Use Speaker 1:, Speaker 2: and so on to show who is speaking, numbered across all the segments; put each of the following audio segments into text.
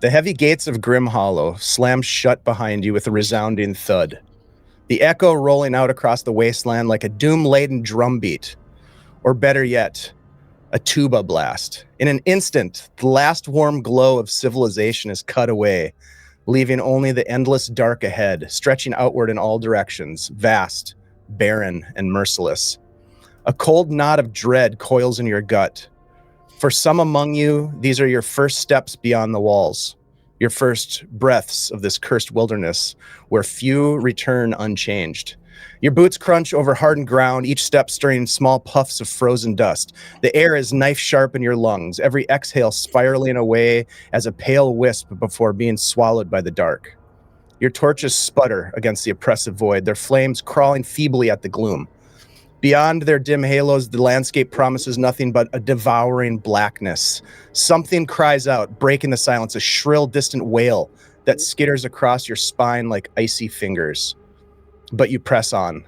Speaker 1: The heavy gates of Grimhollow slam shut behind you with a resounding thud, the echo rolling out across the wasteland like a doom-laden drumbeat, or better yet, a tuba blast. In an instant, the last warm glow of civilization is cut away, leaving only the endless dark ahead, stretching outward in all directions, vast, barren, and merciless. A cold knot of dread coils in your gut. For some among you, these are your first steps beyond the walls, your first breaths of this cursed wilderness where few return unchanged. Your boots crunch over hardened ground, each step stirring small puffs of frozen dust. The air is knife-sharp in your lungs, every exhale spiraling away as a pale wisp before being swallowed by the dark. Your torches sputter against the oppressive void, their flames crawling feebly at the gloom. Beyond their dim halos, the landscape promises nothing but a devouring blackness. Something cries out, breaking the silence, a shrill, distant wail that skitters across your spine like icy fingers. But you press on.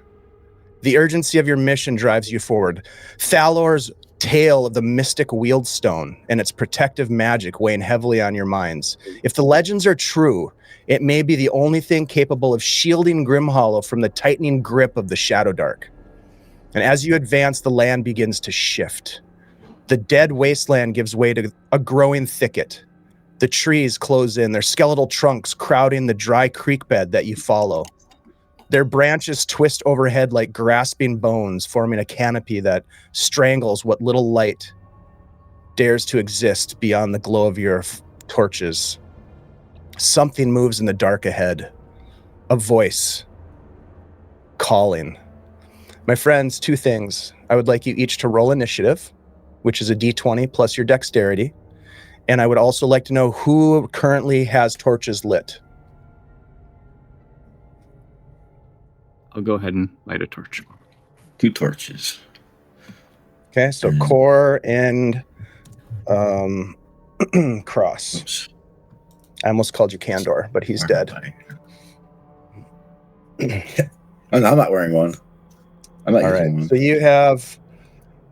Speaker 1: The urgency of your mission drives you forward. Thalor's tale of the mystic wieldstone and its protective magic weighing heavily on your minds. If the legends are true, it may be the only thing capable of shielding Grimhollow from the tightening grip of the Shadowdark. And as you advance, the land begins to shift. The dead wasteland gives way to a growing thicket. The trees close in, their skeletal trunks crowding the dry creek bed that you follow. Their branches twist overhead like grasping bones, forming a canopy that strangles what little light dares to exist beyond the glow of your torches. Something moves in the dark ahead. A voice calling. My friends, two things. I would like you each to roll initiative, which is a d20 plus your dexterity. And I would also like to know who currently has torches lit.
Speaker 2: I'll go ahead and light a torch.
Speaker 3: 2 torches.
Speaker 1: Okay, so Core and Cross.
Speaker 3: Oops.
Speaker 1: I almost called you Candor, but he's dead.
Speaker 3: I'm not wearing one. I'm not
Speaker 1: All
Speaker 3: using
Speaker 1: right,
Speaker 3: one.
Speaker 1: so you have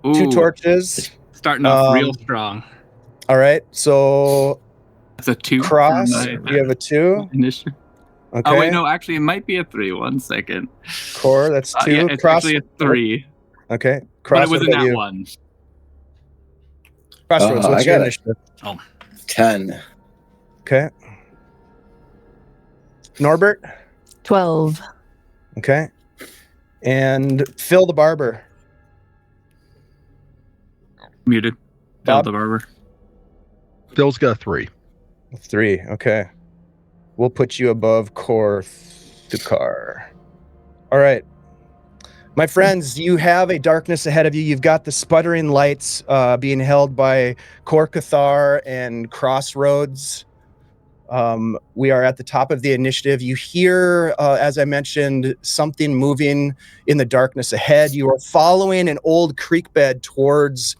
Speaker 1: 2 torches.
Speaker 2: Starting off real strong.
Speaker 1: All right, so
Speaker 2: That's a 2.
Speaker 1: Cross, you have a 2.
Speaker 2: Initiative.
Speaker 1: Okay.
Speaker 2: Oh, wait, no, actually, it might be a 3. 1 second.
Speaker 1: Core, that's 2.
Speaker 2: Yeah, it's
Speaker 1: Cross,
Speaker 2: actually a 3.
Speaker 1: okay. Cross,
Speaker 2: But it was
Speaker 1: what
Speaker 2: in
Speaker 1: about
Speaker 2: that
Speaker 1: you?
Speaker 2: 1.
Speaker 1: Crossroads, what's
Speaker 3: I
Speaker 1: your
Speaker 3: got
Speaker 1: initiative?
Speaker 3: 10.
Speaker 1: Okay. Norbert?
Speaker 4: 12.
Speaker 1: Okay. And Phil the Barber?
Speaker 2: Muted.
Speaker 1: Bob?
Speaker 2: Phil the Barber.
Speaker 5: Phil's got a 3.
Speaker 1: 3, okay. We'll put you above Core Thukar. All right. My friends, you have a darkness ahead of you. You've got the sputtering lights being held by Core Cathar and Crossroads. We are at the top of the initiative. You hear, as I mentioned, something moving in the darkness ahead. You are following an old creek bed towards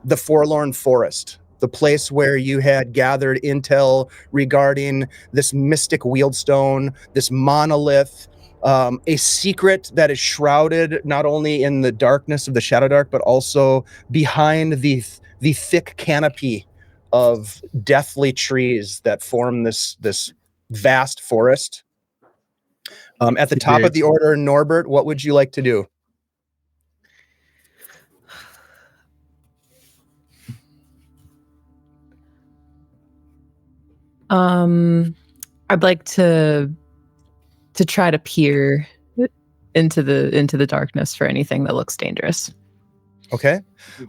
Speaker 1: the Forlorn Forest, the place where you had gathered intel regarding this mystic wieldstone, this monolith, a secret that is shrouded not only in the darkness of the Shadowdark, but also behind the thick canopy of deathly trees that form this vast forest. At the top of the order, Norbert, what would you like to do?
Speaker 4: I'd like to try to peer into the darkness for anything that looks dangerous.
Speaker 1: Okay.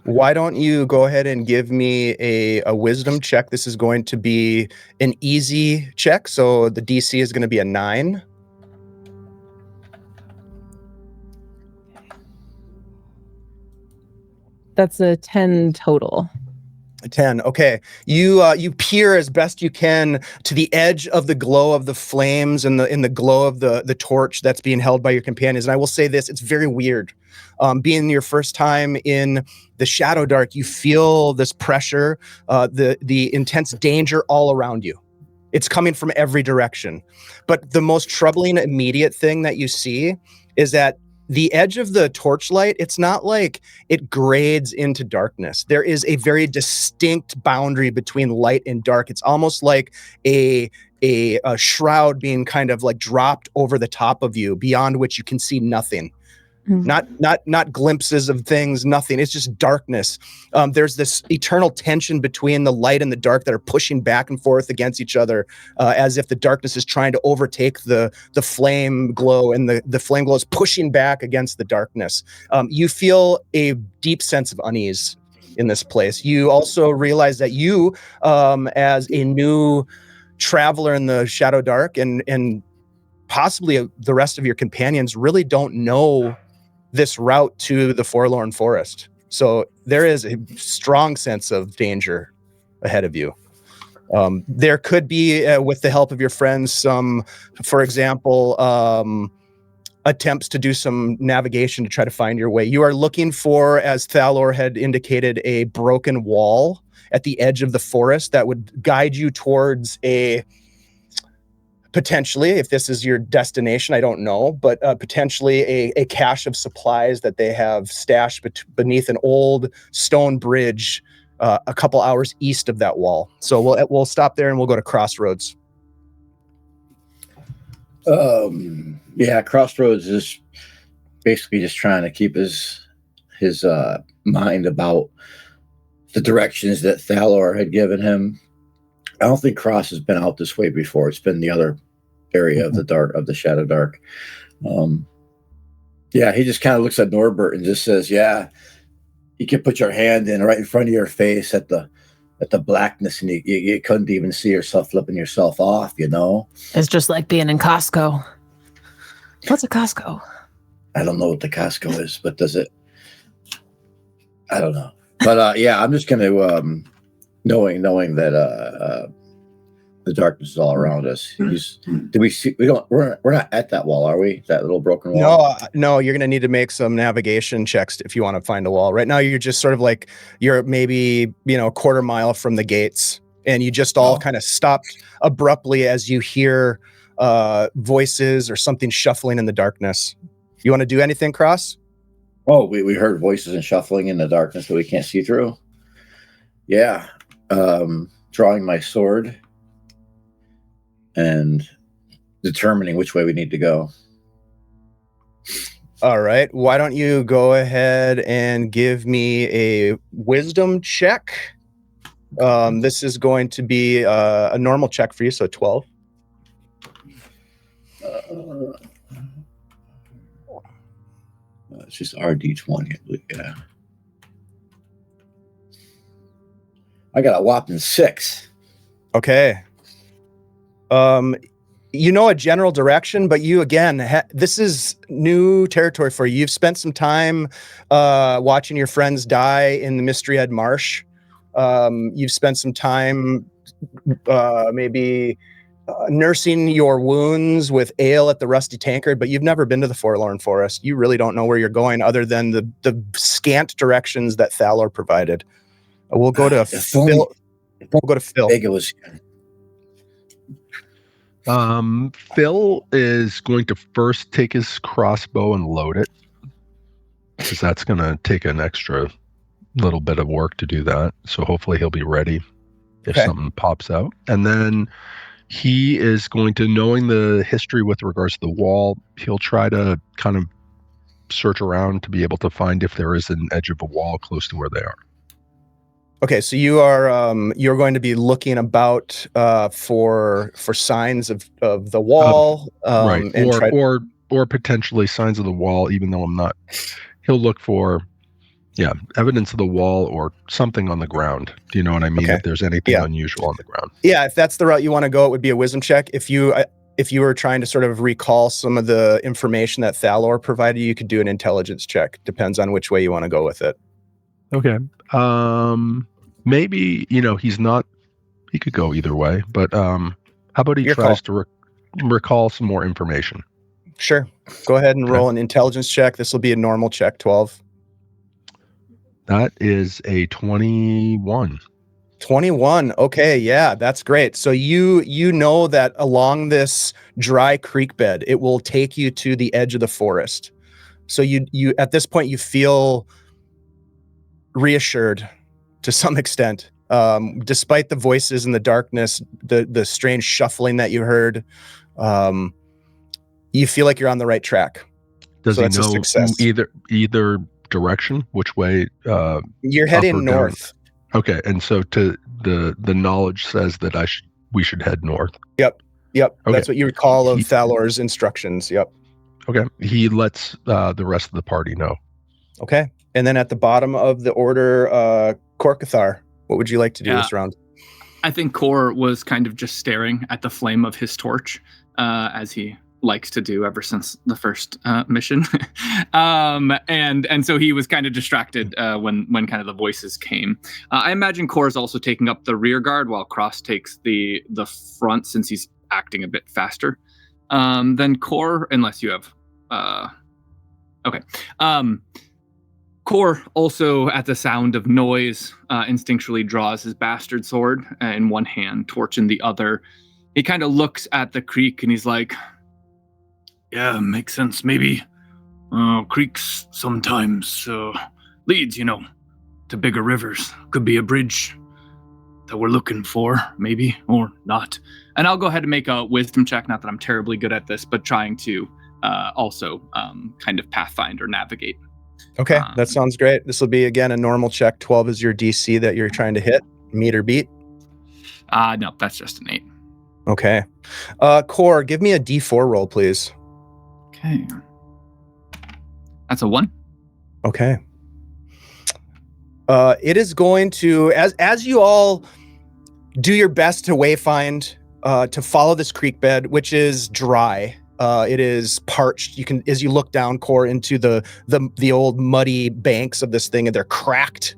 Speaker 1: Why don't you go ahead and give me a wisdom check? This is going to be an easy check, so the DC is going to be a 9.
Speaker 4: That's a 10 total.
Speaker 1: 10. Okay. You peer as best you can to the edge of the glow of the flames and in the glow of the torch that's being held by your companions. And I will say this, it's very weird. Being your first time in the Shadowdark, you feel this pressure, the intense danger all around you. It's coming from every direction. But the most troubling immediate thing that you see is that the edge of the torchlight, it's not like it grades into darkness. There is a very distinct boundary between light and dark. It's almost like a shroud being kind of like dropped over the top of you, beyond which you can see nothing. Not glimpses of things, nothing. It's just darkness. There's this eternal tension between the light and the dark that are pushing back and forth against each other, as if the darkness is trying to overtake the flame glow, and the flame glow is pushing back against the darkness. You feel a deep sense of unease in this place. You also realize that you, as a new traveler in the Shadowdark, and possibly the rest of your companions, really don't know this route to the Forlorn Forest. So there is a strong sense of danger ahead of you. There could be, with the help of your friends, some, for example, attempts to do some navigation to try to find your way. You are looking for, as Thalor had indicated, a broken wall at the edge of the forest that would guide you towards potentially, if this is your destination, I don't know, but potentially a cache of supplies that they have stashed beneath an old stone bridge a couple hours east of that wall. So we'll stop there and we'll go to Crossroads.
Speaker 3: Yeah, Crossroads is basically just trying to keep his mind about the directions that Thalor had given him. I don't think Cross has been out this way before. It's been the other area of the Shadowdark. Yeah, he just kind of looks at Norbert and just says, "Yeah, you can put your hand in right in front of your face at the blackness, and you couldn't even see yourself flipping yourself off. You know,
Speaker 4: It's just like being in Costco. What's a Costco?
Speaker 3: I don't know what the Costco is, but does it? I don't know. But yeah, I'm just going to knowing that the darkness is all around us. Do we see? We're not at that wall, are we? That little broken wall.
Speaker 1: No. You're going to need to make some navigation checks if you want to find a wall. Right now, you're just sort of like you're maybe a quarter mile from the gates, and you just all kind of stopped abruptly as you hear voices or something shuffling in the darkness. You want to do anything, Cross?
Speaker 3: Oh, we heard voices and shuffling in the darkness that we can't see through. Yeah. Drawing my sword and determining which way we need to go.
Speaker 1: All right. Why don't you go ahead and give me a wisdom check? This is going to be a normal check for you, so 12.
Speaker 3: It's just RD20, I believe. Yeah. I got a whopping 6.
Speaker 1: Okay. A general direction, but you, again, this is new territory for you. You've spent some time watching your friends die in the Mysteryhead Marsh. You've spent some time maybe nursing your wounds with ale at the Rusty Tankard, but you've never been to the Forlorn Forest. You really don't know where you're going other than the scant directions that Thalor provided. We'll go to Phil. We'll go to Phil.
Speaker 5: Phil is going to first take his crossbow and load it, because that's going to take an extra little bit of work to do that. So hopefully he'll be ready if something pops out. And then he is going to, knowing the history with regards to the wall, he'll try to kind of search around to be able to find if there is an edge of a wall close to where they are.
Speaker 1: Okay, so you're going to be looking about for signs of the wall,
Speaker 5: right? Or potentially signs of the wall. Even though I'm not, he'll look for evidence of the wall or something on the ground. Do you know what I mean?
Speaker 1: Okay.
Speaker 5: If there's anything unusual on the ground.
Speaker 1: Yeah, if that's the route you want to go, it would be a wisdom check. If you were trying to sort of recall some of the information that Thalor provided, you could do an intelligence check. Depends on which way you want to go with it.
Speaker 5: Okay. Maybe, he could go either way, but how about he tries to recall some more information?
Speaker 1: Sure. Go ahead and roll an intelligence check. This will be a normal check, 12.
Speaker 5: That is a 21.
Speaker 1: 21. Okay, yeah, that's great. So you know that along this dry creek bed, it will take you to the edge of the forest. So you at this point you feel reassured to some extent, despite the voices in the darkness, the strange shuffling that you heard. You feel like you're on the right track.
Speaker 5: Does
Speaker 1: So
Speaker 5: he
Speaker 1: that's a
Speaker 5: know
Speaker 1: success.
Speaker 5: either direction, which way?
Speaker 1: You're
Speaker 5: up
Speaker 1: heading
Speaker 5: or down?
Speaker 1: north.
Speaker 5: Okay, and so to the knowledge says that we should head north.
Speaker 1: Yep.
Speaker 5: Okay.
Speaker 1: That's what you recall of Thalor's instructions. Yep.
Speaker 5: Okay. He lets the rest of the party know.
Speaker 1: Okay. And then at the bottom of the order, Korkathar, what would you like to do this round?
Speaker 2: I think Kor was kind of just staring at the flame of his torch, as he likes to do ever since the first mission. And so he was kind of distracted when kind of the voices came. I imagine Kor is also taking up the rear guard while Cross takes the front, since he's acting a bit faster than Kor, unless you have okay. Kor also, at the sound of noise, instinctually draws his bastard sword in one hand, torch in the other. He kind of looks at the creek and he's like, yeah, makes sense. Maybe creeks sometimes leads, to bigger rivers. Could be a bridge that we're looking for, maybe, or not. And I'll go ahead and make a wisdom check. Not that I'm terribly good at this, but trying to also kind of pathfind or navigate.
Speaker 1: Okay, that sounds great. This will be, again, a normal check. 12 is your DC that you're trying to hit. Meet or beat?
Speaker 2: No, that's just an 8.
Speaker 1: Okay. Kor, give me a D4 roll, please.
Speaker 2: Okay. That's a 1.
Speaker 1: Okay. It is going to, as you all do your best to wayfind, to follow this creek bed, which is dry. It is parched. You can, as you look down, Kor, into the old muddy banks of this thing, and they're cracked.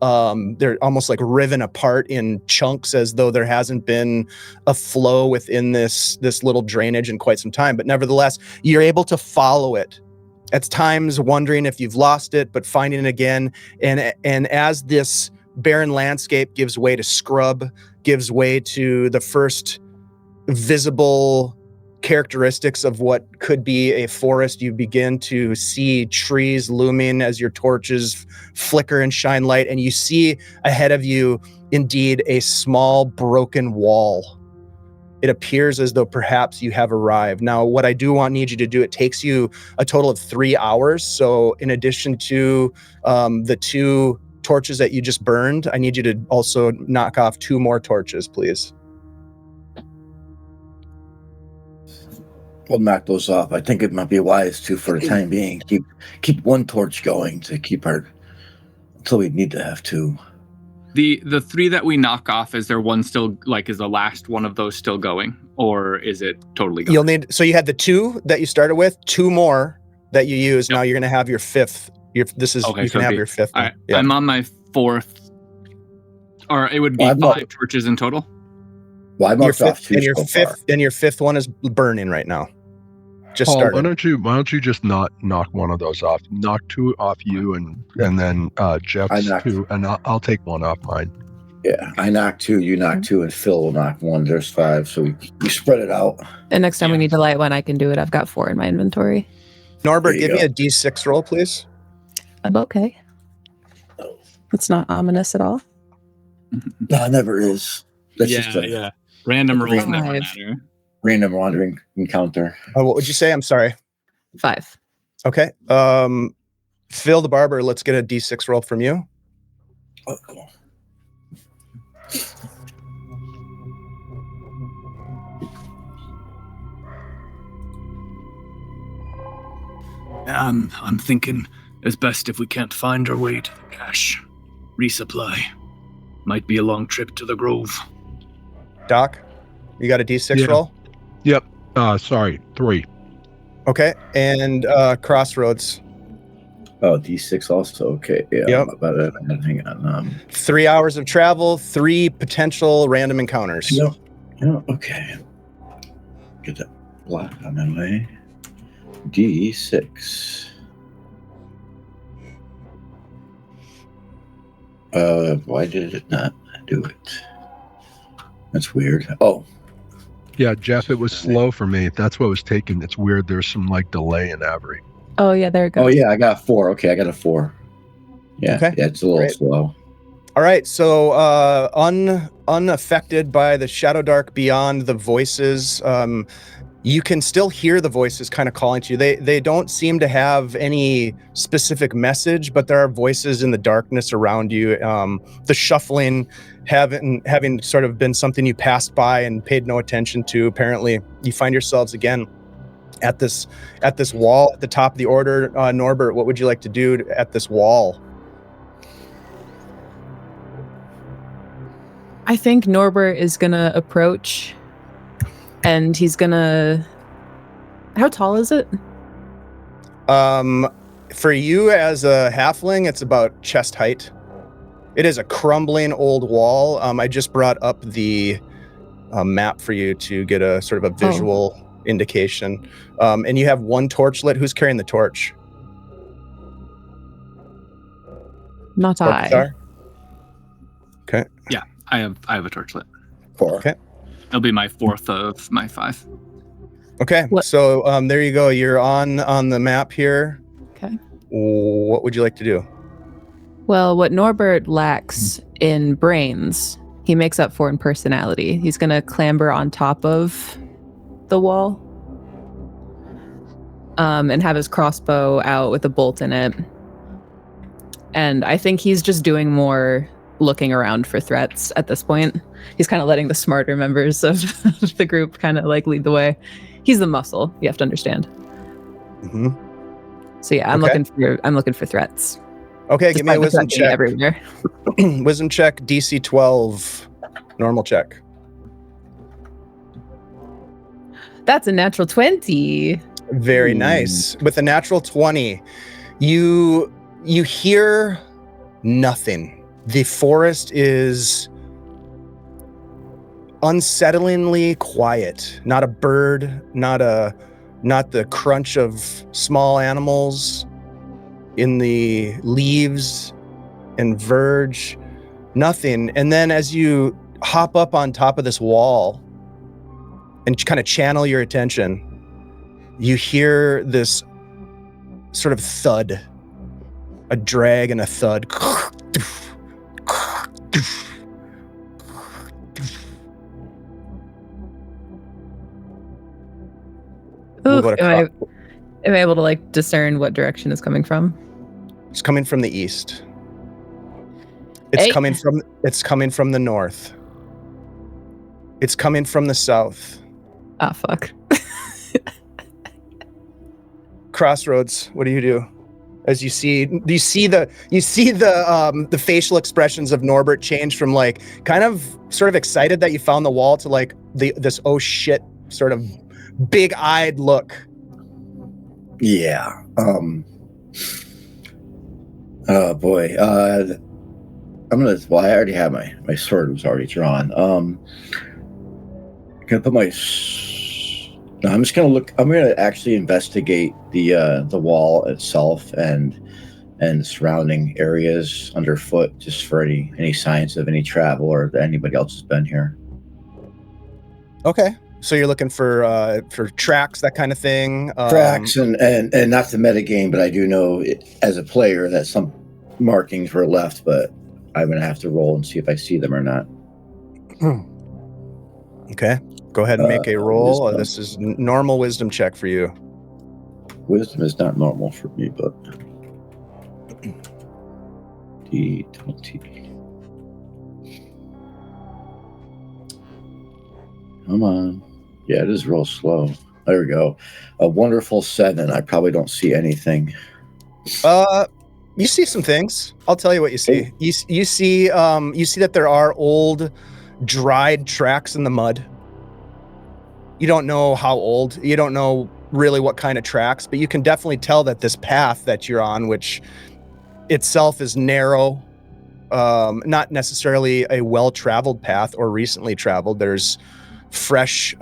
Speaker 1: They're almost like riven apart in chunks, as though there hasn't been a flow within this little drainage in quite some time. But nevertheless, you're able to follow it. At times wondering if you've lost it, but finding it again. And as this barren landscape gives way to scrub, gives way to the first visible characteristics of what could be a forest, you begin to see trees looming as your torches flicker and shine light, and you see ahead of you indeed a small broken wall. It appears as though perhaps you have arrived. Now, what I need you to do, it takes you a total of 3 hours. So in addition to the 2 torches that you just burned, I need you to also knock off 2 more torches, please.
Speaker 3: We'll knock those off. I think it might be wise to, for the time being, keep 1 torch going to keep our, until we need to have 2.
Speaker 2: The 3 that we knock off, is there one still, like, is the last one of those still going, or is it totally gone?
Speaker 1: So you had the 2 that you started with, 2 more that you use. Yep. Now you're going to have your 5th. You can have your 5th.
Speaker 2: Yep. I'm on my 4th, or it would be 5 torches in total.
Speaker 3: Well, I marked off 2
Speaker 1: and your 5th one is burning right now. Just
Speaker 5: Paul,
Speaker 1: started.
Speaker 5: Why don't you just not knock one of those off? Knock 2 off you, and then Jeff's 2, and I'll take 1 off mine.
Speaker 3: Yeah, I knock 2, you knock 2, and Phil will knock 1. There's 5, so we spread it out.
Speaker 4: And next time we need to light one, I can do it. I've got 4 in my inventory.
Speaker 1: Norbert, give me a D6 roll, please.
Speaker 6: I'm okay. It's not ominous at all.
Speaker 3: No, it never is. That's just
Speaker 2: random rolls never matter.
Speaker 3: Random wandering encounter.
Speaker 1: What would you say? I'm sorry.
Speaker 4: 5.
Speaker 1: Okay. Phil the Barber, let's get a D6 roll from you.
Speaker 3: Oh, cool.
Speaker 7: I'm thinking it's best if we can't find our way to the cache. Resupply. Might be a long trip to the Grove.
Speaker 1: Doc, you got a D6 roll?
Speaker 5: Yep. 3.
Speaker 1: Okay. And Crossroads.
Speaker 3: Oh, D6 also. Okay. Yeah.
Speaker 1: Yep.
Speaker 3: Hang on.
Speaker 1: 3 hours of travel, 3 potential random encounters.
Speaker 3: Yeah. Okay. Get that block on my way. D6. Why did it not do it? That's weird. Oh.
Speaker 5: Yeah, Jeff, it was slow for me. That's what was taking. It's weird. There's some delay in Avery.
Speaker 6: Oh, yeah, there it goes.
Speaker 3: Oh, yeah, I got 4. Okay, I got a 4. Yeah,
Speaker 1: Okay,
Speaker 3: yeah, it's a little
Speaker 1: great.
Speaker 3: slow.
Speaker 1: All right, so unaffected by the Shadowdark beyond the voices, you can still hear the voices kind of calling to you. They don't seem to have any specific message, but there are voices in the darkness around you. The shuffling having sort of been something you passed by and paid no attention to. Apparently, you find yourselves again at this wall at the top of the order. Norbert, what would you like to do at this wall?
Speaker 4: I think Norbert is gonna approach, and he's gonna. How tall is it?
Speaker 1: For you as a halfling, it's about chest height. It is a crumbling old wall. I just brought up the map for you to get a sort of a visual indication. And you have one torch lit. Who's carrying the torch?
Speaker 4: Not I.
Speaker 1: Orpthar? Okay.
Speaker 2: Yeah, I have a torch lit.
Speaker 3: 4.
Speaker 1: Okay.
Speaker 2: It'll be my 4th of my 5.
Speaker 1: Okay.
Speaker 4: What-
Speaker 1: So there you go. You're on the map here.
Speaker 4: Okay.
Speaker 1: What would you like to do?
Speaker 4: Well, what Norbert lacks in brains, he makes up for in personality. He's gonna clamber on top of the wall, and have his crossbow out with a bolt in it. And I think he's just doing more looking around for threats at this point. He's kind of letting the smarter members of the group kind of like lead the way. He's the muscle, you have to understand.
Speaker 1: Mm-hmm.
Speaker 4: So yeah, I'm
Speaker 1: Okay.
Speaker 4: looking for threats.
Speaker 1: Okay, give me a
Speaker 4: Despite the
Speaker 1: wisdom
Speaker 4: threat being
Speaker 1: check.
Speaker 4: everywhere.
Speaker 1: Wisdom check, DC 12, normal check.
Speaker 4: That's a natural 20.
Speaker 1: Very nice. With a natural 20, you hear nothing. The forest is unsettlingly quiet. Not a bird, not the crunch of small animals in the leaves and verge. Nothing. And then as you hop up on top of this wall and kind of channel your attention, you hear this sort of thud, a drag and a thud. We'll
Speaker 4: Oof,
Speaker 1: go to
Speaker 4: am I able to like discern what direction is coming from?
Speaker 1: It's coming from the east. It's
Speaker 4: Hey.
Speaker 1: coming from the north. It's coming from the south.
Speaker 4: Ah, fuck.
Speaker 1: Crossroads, what do you do? As you see the facial expressions of Norbert change from like kind of sort of excited that you found the wall to like this oh shit sort of big-eyed look.
Speaker 3: Yeah. Oh boy. I already have my sword was already drawn. I'm just gonna look. I'm gonna actually investigate the wall itself and surrounding areas underfoot, just for any signs of any travel or that anybody else has been here.
Speaker 1: Okay. So you're looking for tracks, that kind of thing.
Speaker 3: Tracks and not the metagame, but I do know as a player that some markings were left, but I'm gonna have to roll and see if I see them or not.
Speaker 1: Okay. Go ahead and make a roll.
Speaker 3: Wisdom.
Speaker 1: This is normal wisdom check for you.
Speaker 3: Wisdom is not normal for me, but D20. Come on. Yeah, it is real slow. There we go. A wonderful 7. I probably don't see anything.
Speaker 1: You see some things. I'll tell you what you see. You see that there are old, dried tracks in the mud. You don't know how old. You don't know really what kind of tracks, but you can definitely tell that this path that you're on, which itself is narrow, not necessarily a well-traveled path or recently traveled. There's fresh,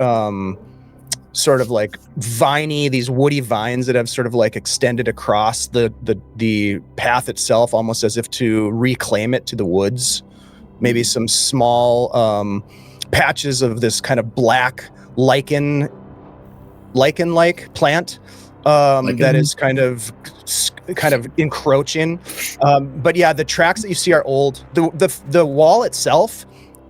Speaker 1: sort of like these woody vines that have sort of like extended across the path itself, almost as if to reclaim it to the woods. Maybe some small patches of this kind of black lichen-like plant that is kind of encroaching. But yeah, the tracks that you see are old. The wall itself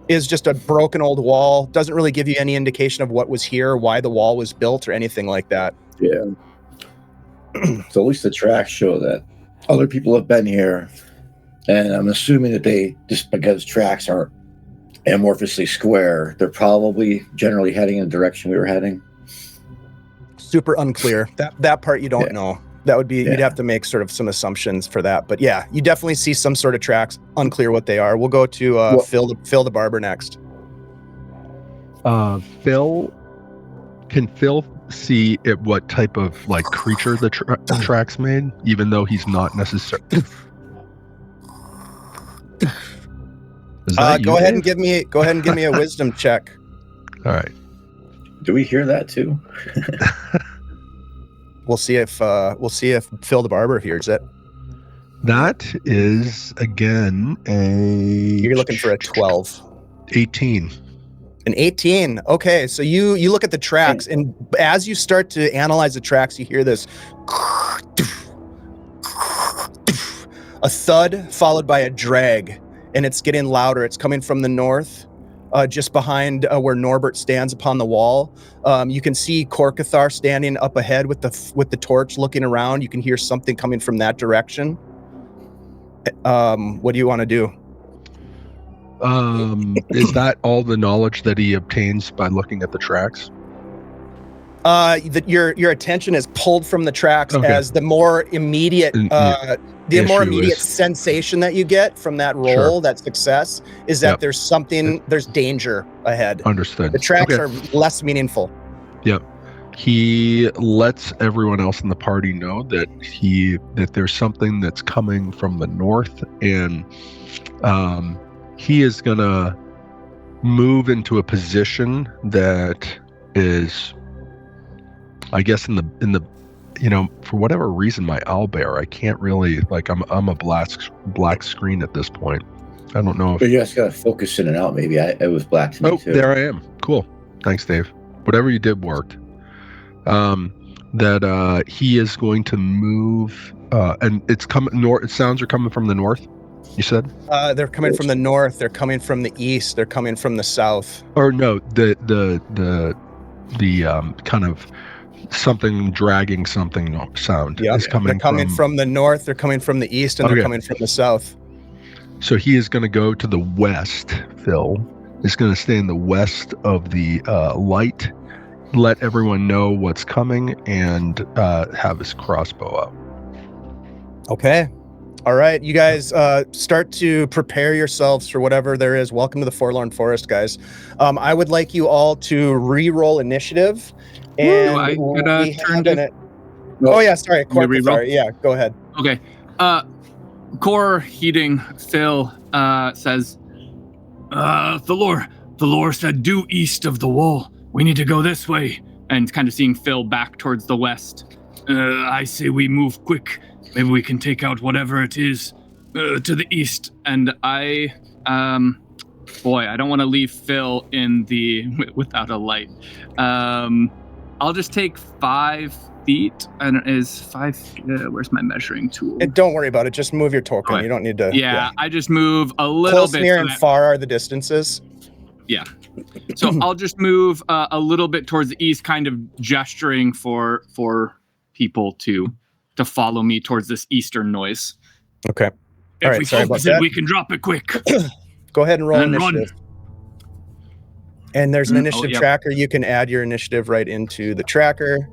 Speaker 1: is just a broken old wall. Doesn't really give you any indication of what was here, why the wall was built, or anything like that.
Speaker 3: Yeah. So at least the tracks show that other people have been here, and I'm assuming that they, just because tracks aren't amorphously square, they're probably generally heading in the direction we were heading.
Speaker 1: Super unclear. That part you don't know. That would be, you'd have to make sort of some assumptions for that. But yeah, you definitely see some sort of tracks. Unclear what they are. We'll go to Phil the Barber next.
Speaker 5: Can Phil see what type of like creature the tracks made, even though he's not necessarily?
Speaker 1: Go ahead and give me a wisdom check.
Speaker 5: All right.
Speaker 3: Do we hear that too?
Speaker 1: We'll see if Phil the Barber hears it.
Speaker 5: That is again
Speaker 1: You're looking for a 12.
Speaker 5: 18.
Speaker 1: An 18. Okay, so you look at the tracks, and as you start to analyze the tracks, you hear this a thud followed by a drag, and it's getting louder. It's coming from the north. Just behind where Norbert stands upon the wall. You can see Korkathar standing up ahead with the torch looking around. You can hear something coming from that direction. What do you want to do?
Speaker 5: Is that all the knowledge that he obtains by looking at the tracks?
Speaker 1: Your attention is pulled from the tracks as the more immediate sensation that you get from that roll, that success, is that there's something, there's danger ahead.
Speaker 5: Understood.
Speaker 1: The tracks are less meaningful.
Speaker 5: Yep. He lets everyone else in the party know that there's something that's coming from the north, and he is gonna move into a position that is, I guess, in the for whatever reason, my owlbear, I can't really, like, I'm a black screen at this point. I don't know if.
Speaker 3: But you guys gotta focus in and out. Maybe it was black to me too.
Speaker 5: There I am. Cool. Thanks, Dave. Whatever you did worked. That he is going to move, and it's coming north. Sounds are coming from the north. You said?
Speaker 1: They're coming from the north. They're coming from the east. They're coming from the south.
Speaker 5: Or no, the kind of something dragging something sound is coming.
Speaker 1: They're coming from the north. They're coming from the east, and they're coming from the south.
Speaker 5: So he is going to go to the west. Phil is going to stay in the west of the light, let everyone know what's coming, and have his crossbow up.
Speaker 1: Okay. All right, you guys start to prepare yourselves for whatever there is. Welcome to the Forlorn Forest, guys. I would like you all to re-roll initiative. And oh yeah, sorry, Korkathar. Yeah, go ahead.
Speaker 2: Okay. Core Heating Phil says, Thalor said due east of the wall. We need to go this way. And kind of seeing Phil back towards the west. I say we move quick. Maybe we can take out whatever it is to the east. And I don't want to leave Phil without a light. I'll just take 5 feet. And is 5? Where's my measuring tool?
Speaker 1: And don't worry about it. Just move your token.
Speaker 2: Okay.
Speaker 1: You don't need to.
Speaker 2: Yeah, I just move a little
Speaker 1: bit. Close, near, and far are the distances.
Speaker 2: Yeah. So I'll just move a little bit towards the east, kind of gesturing for people to follow me towards this eastern noise.
Speaker 1: Okay.
Speaker 2: If we focus it, we can drop it quick.
Speaker 1: Go ahead and roll initiative. And there's an initiative tracker. You can add your initiative right into the tracker.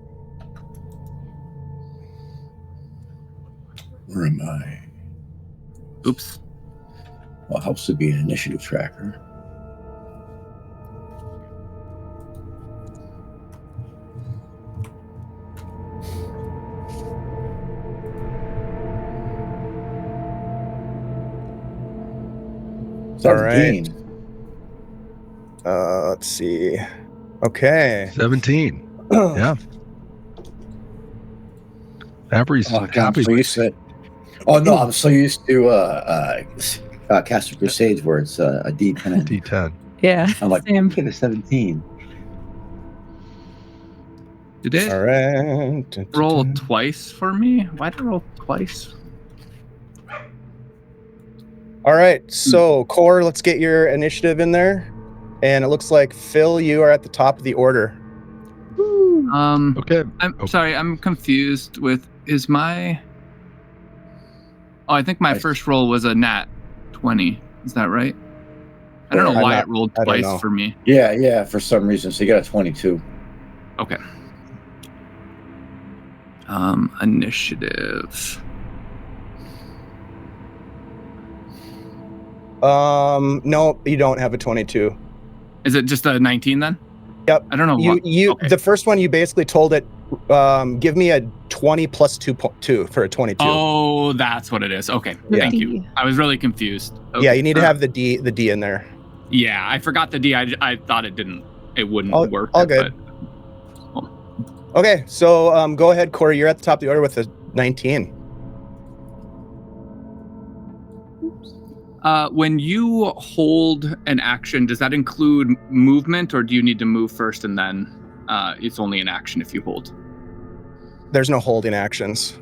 Speaker 3: Where am I?
Speaker 2: Oops.
Speaker 3: Well, it helps to be an initiative tracker.
Speaker 1: All right. Let's see. Okay.
Speaker 5: 17. Yeah. Avery's happy.
Speaker 3: Oh no, I'm so used to Caster Crusades where it's a D10.
Speaker 5: D10.
Speaker 6: Yeah.
Speaker 3: I'm like,
Speaker 6: same.
Speaker 3: I'm getting a 17.
Speaker 2: Did it
Speaker 1: All right.
Speaker 2: roll twice for me? Why did it roll twice?
Speaker 1: All right. So, Core, let's get your initiative in there. And it looks like, Phil, you are at the top of the order.
Speaker 5: Okay.
Speaker 2: I'm sorry, I'm confused with I think my first roll was a nat 20. Is that right? I don't know why it rolled twice for me.
Speaker 3: Yeah, for some reason. So you got a 22.
Speaker 2: Okay. Initiative.
Speaker 1: No, you don't have a 22.
Speaker 2: Is it just a 19 then?
Speaker 1: Yep.
Speaker 2: I don't know. Okay.
Speaker 1: The first one you basically told it, give me a 20 plus 2 for a 22.
Speaker 2: Oh, that's what it is. Okay.
Speaker 1: Yeah.
Speaker 2: Thank you. I was really confused. Okay.
Speaker 1: Yeah, you need to have the D in there.
Speaker 2: Yeah, I forgot the D. I thought it wouldn't work.
Speaker 1: All good. Okay, so go ahead, Corey. You're at the top of the order with a 19.
Speaker 2: When you hold an action, does that include movement, or do you need to move first and then it's only an action if you hold?
Speaker 1: There's no holding actions.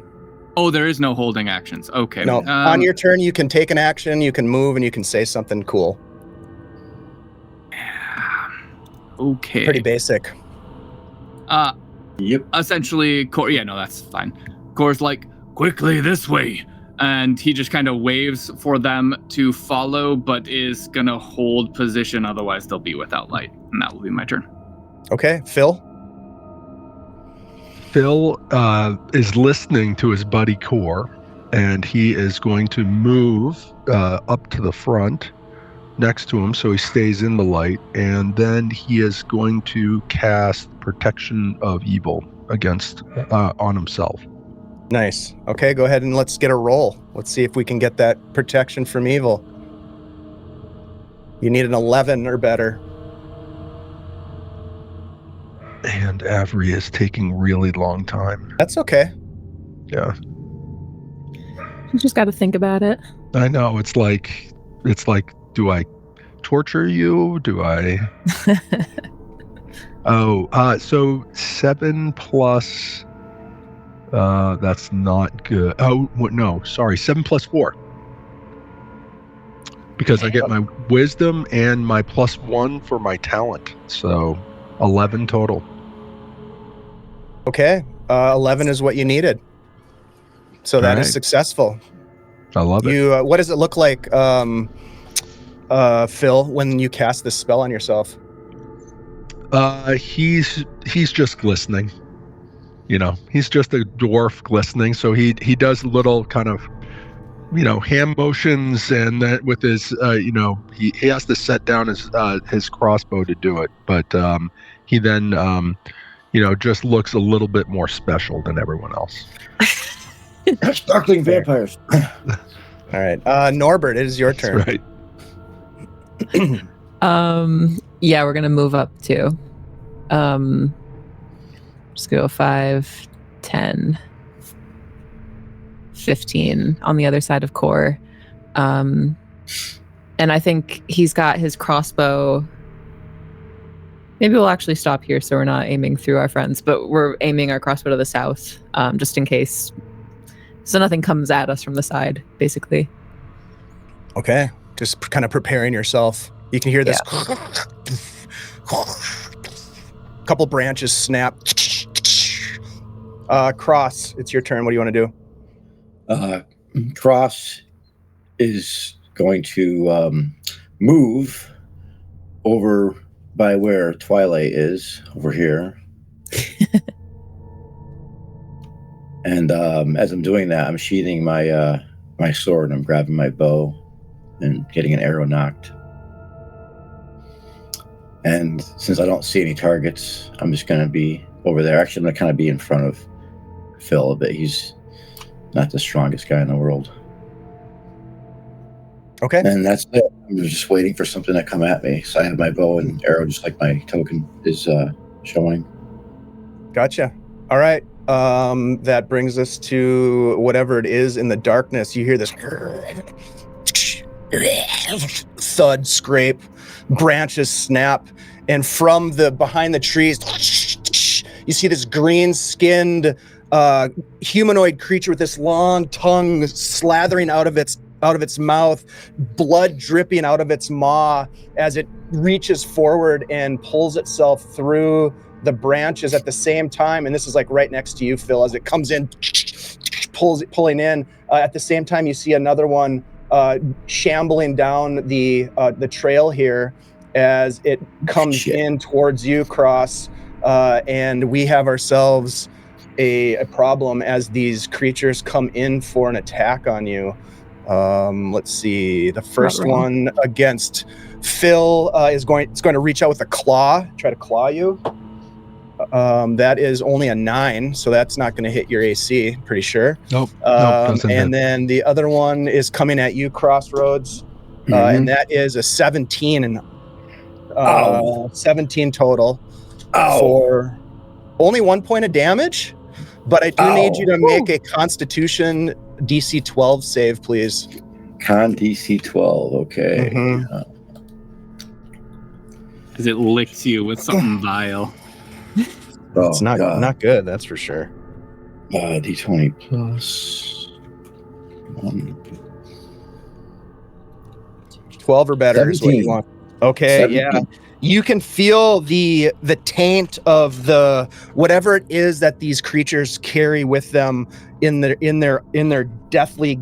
Speaker 2: Oh, there is no holding actions. Okay.
Speaker 1: No. On your turn, you can take an action, you can move, and you can say something cool.
Speaker 2: Okay.
Speaker 1: Pretty basic.
Speaker 3: Yep.
Speaker 2: Essentially, yeah, no, that's fine. Core's like, quickly this way. And he just kind of waves for them to follow, but is going to hold position. Otherwise, they'll be without light. And that will be my turn.
Speaker 1: Okay, Phil?
Speaker 5: Phil is listening to his buddy Core, and he is going to move up to the front next to him so he stays in the light, and then he is going to cast Protection of Evil against on himself.
Speaker 1: Nice. Okay, go ahead and let's get a roll. Let's see if we can get that protection from evil. You need an 11 or better.
Speaker 5: And Avery is taking really long time.
Speaker 1: That's okay.
Speaker 5: Yeah.
Speaker 6: You just got to think about it.
Speaker 5: I know. It's like, do I torture you? Do I? So 7 plus. That's not good. Oh, no, sorry. 7 plus 4. Because I get my wisdom and my +1 for my talent. So 11 total.
Speaker 1: Okay. 11 is what you needed. So that is
Speaker 5: right.
Speaker 1: Successful.
Speaker 5: I love it.
Speaker 1: You, what does it look like, Phil, when you cast this spell on yourself?
Speaker 5: He's just glistening. You know, he's just a dwarf glistening. So he does little kind of, hand motions, and that with his, he has to set down his crossbow to do it. But he then, just looks a little bit more special than everyone else.
Speaker 3: Sparkling vampires.
Speaker 1: All right. Norbert, it is your turn.
Speaker 5: That's right.
Speaker 4: Yeah, we're gonna move up too. Just go 5, 10, 15 on the other side of Core. And I think he's got his crossbow. Maybe we'll actually stop here so we're not aiming through our friends, but we're aiming our crossbow to the south, just in case. So nothing comes at us from the side, basically.
Speaker 1: Okay. Just kind of preparing yourself. You can hear this. Couple branches snap. Cross, it's your turn. What do you want to do?
Speaker 3: Cross is going to move over by where Twilight is, over here. And as I'm doing that, I'm sheathing my my sword, and I'm grabbing my bow and getting an arrow knocked. And since I don't see any targets, I'm just going to be over there. Actually, I'm going to kind of be in front of Phil a bit. He's not the strongest guy in the world.
Speaker 1: Okay.
Speaker 3: And that's it. I'm just waiting for something to come at me. So I have my bow and arrow, just like my token is showing.
Speaker 1: Gotcha. All right. That brings us to whatever it is in the darkness. You hear this thud, scrape, branches snap, and from behind the trees, You see this green-skinned humanoid creature with this long tongue slathering out of its mouth, blood dripping out of its maw as it reaches forward and pulls itself through the branches at the same time. And this is like right next to you, Phil, as it comes in, pulling in. At the same time, you see another one shambling down the trail here as it comes in towards you, Cross. And we have ourselves a problem as these creatures come in for an attack on you. Let's see. The first one against Phil is going to reach out with a claw, try to claw you. That is only a 9, so that's not going to hit your AC, pretty sure.
Speaker 5: Nope. Doesn't
Speaker 1: and
Speaker 5: hit.
Speaker 1: then the other one is coming at you, Crossroads, and that is a 17 and 17 total for only 1 point of damage. But I do need you to make a Constitution DC 12 save, please.
Speaker 3: Con DC 12, okay.
Speaker 2: Because it licks you with something vile.
Speaker 1: It's not good, that's for sure.
Speaker 3: D20 plus 1.
Speaker 1: 12 or better 17. Is what you want. Okay, 17. Yeah. You can feel the taint of the whatever it is that these creatures carry with them in their deathly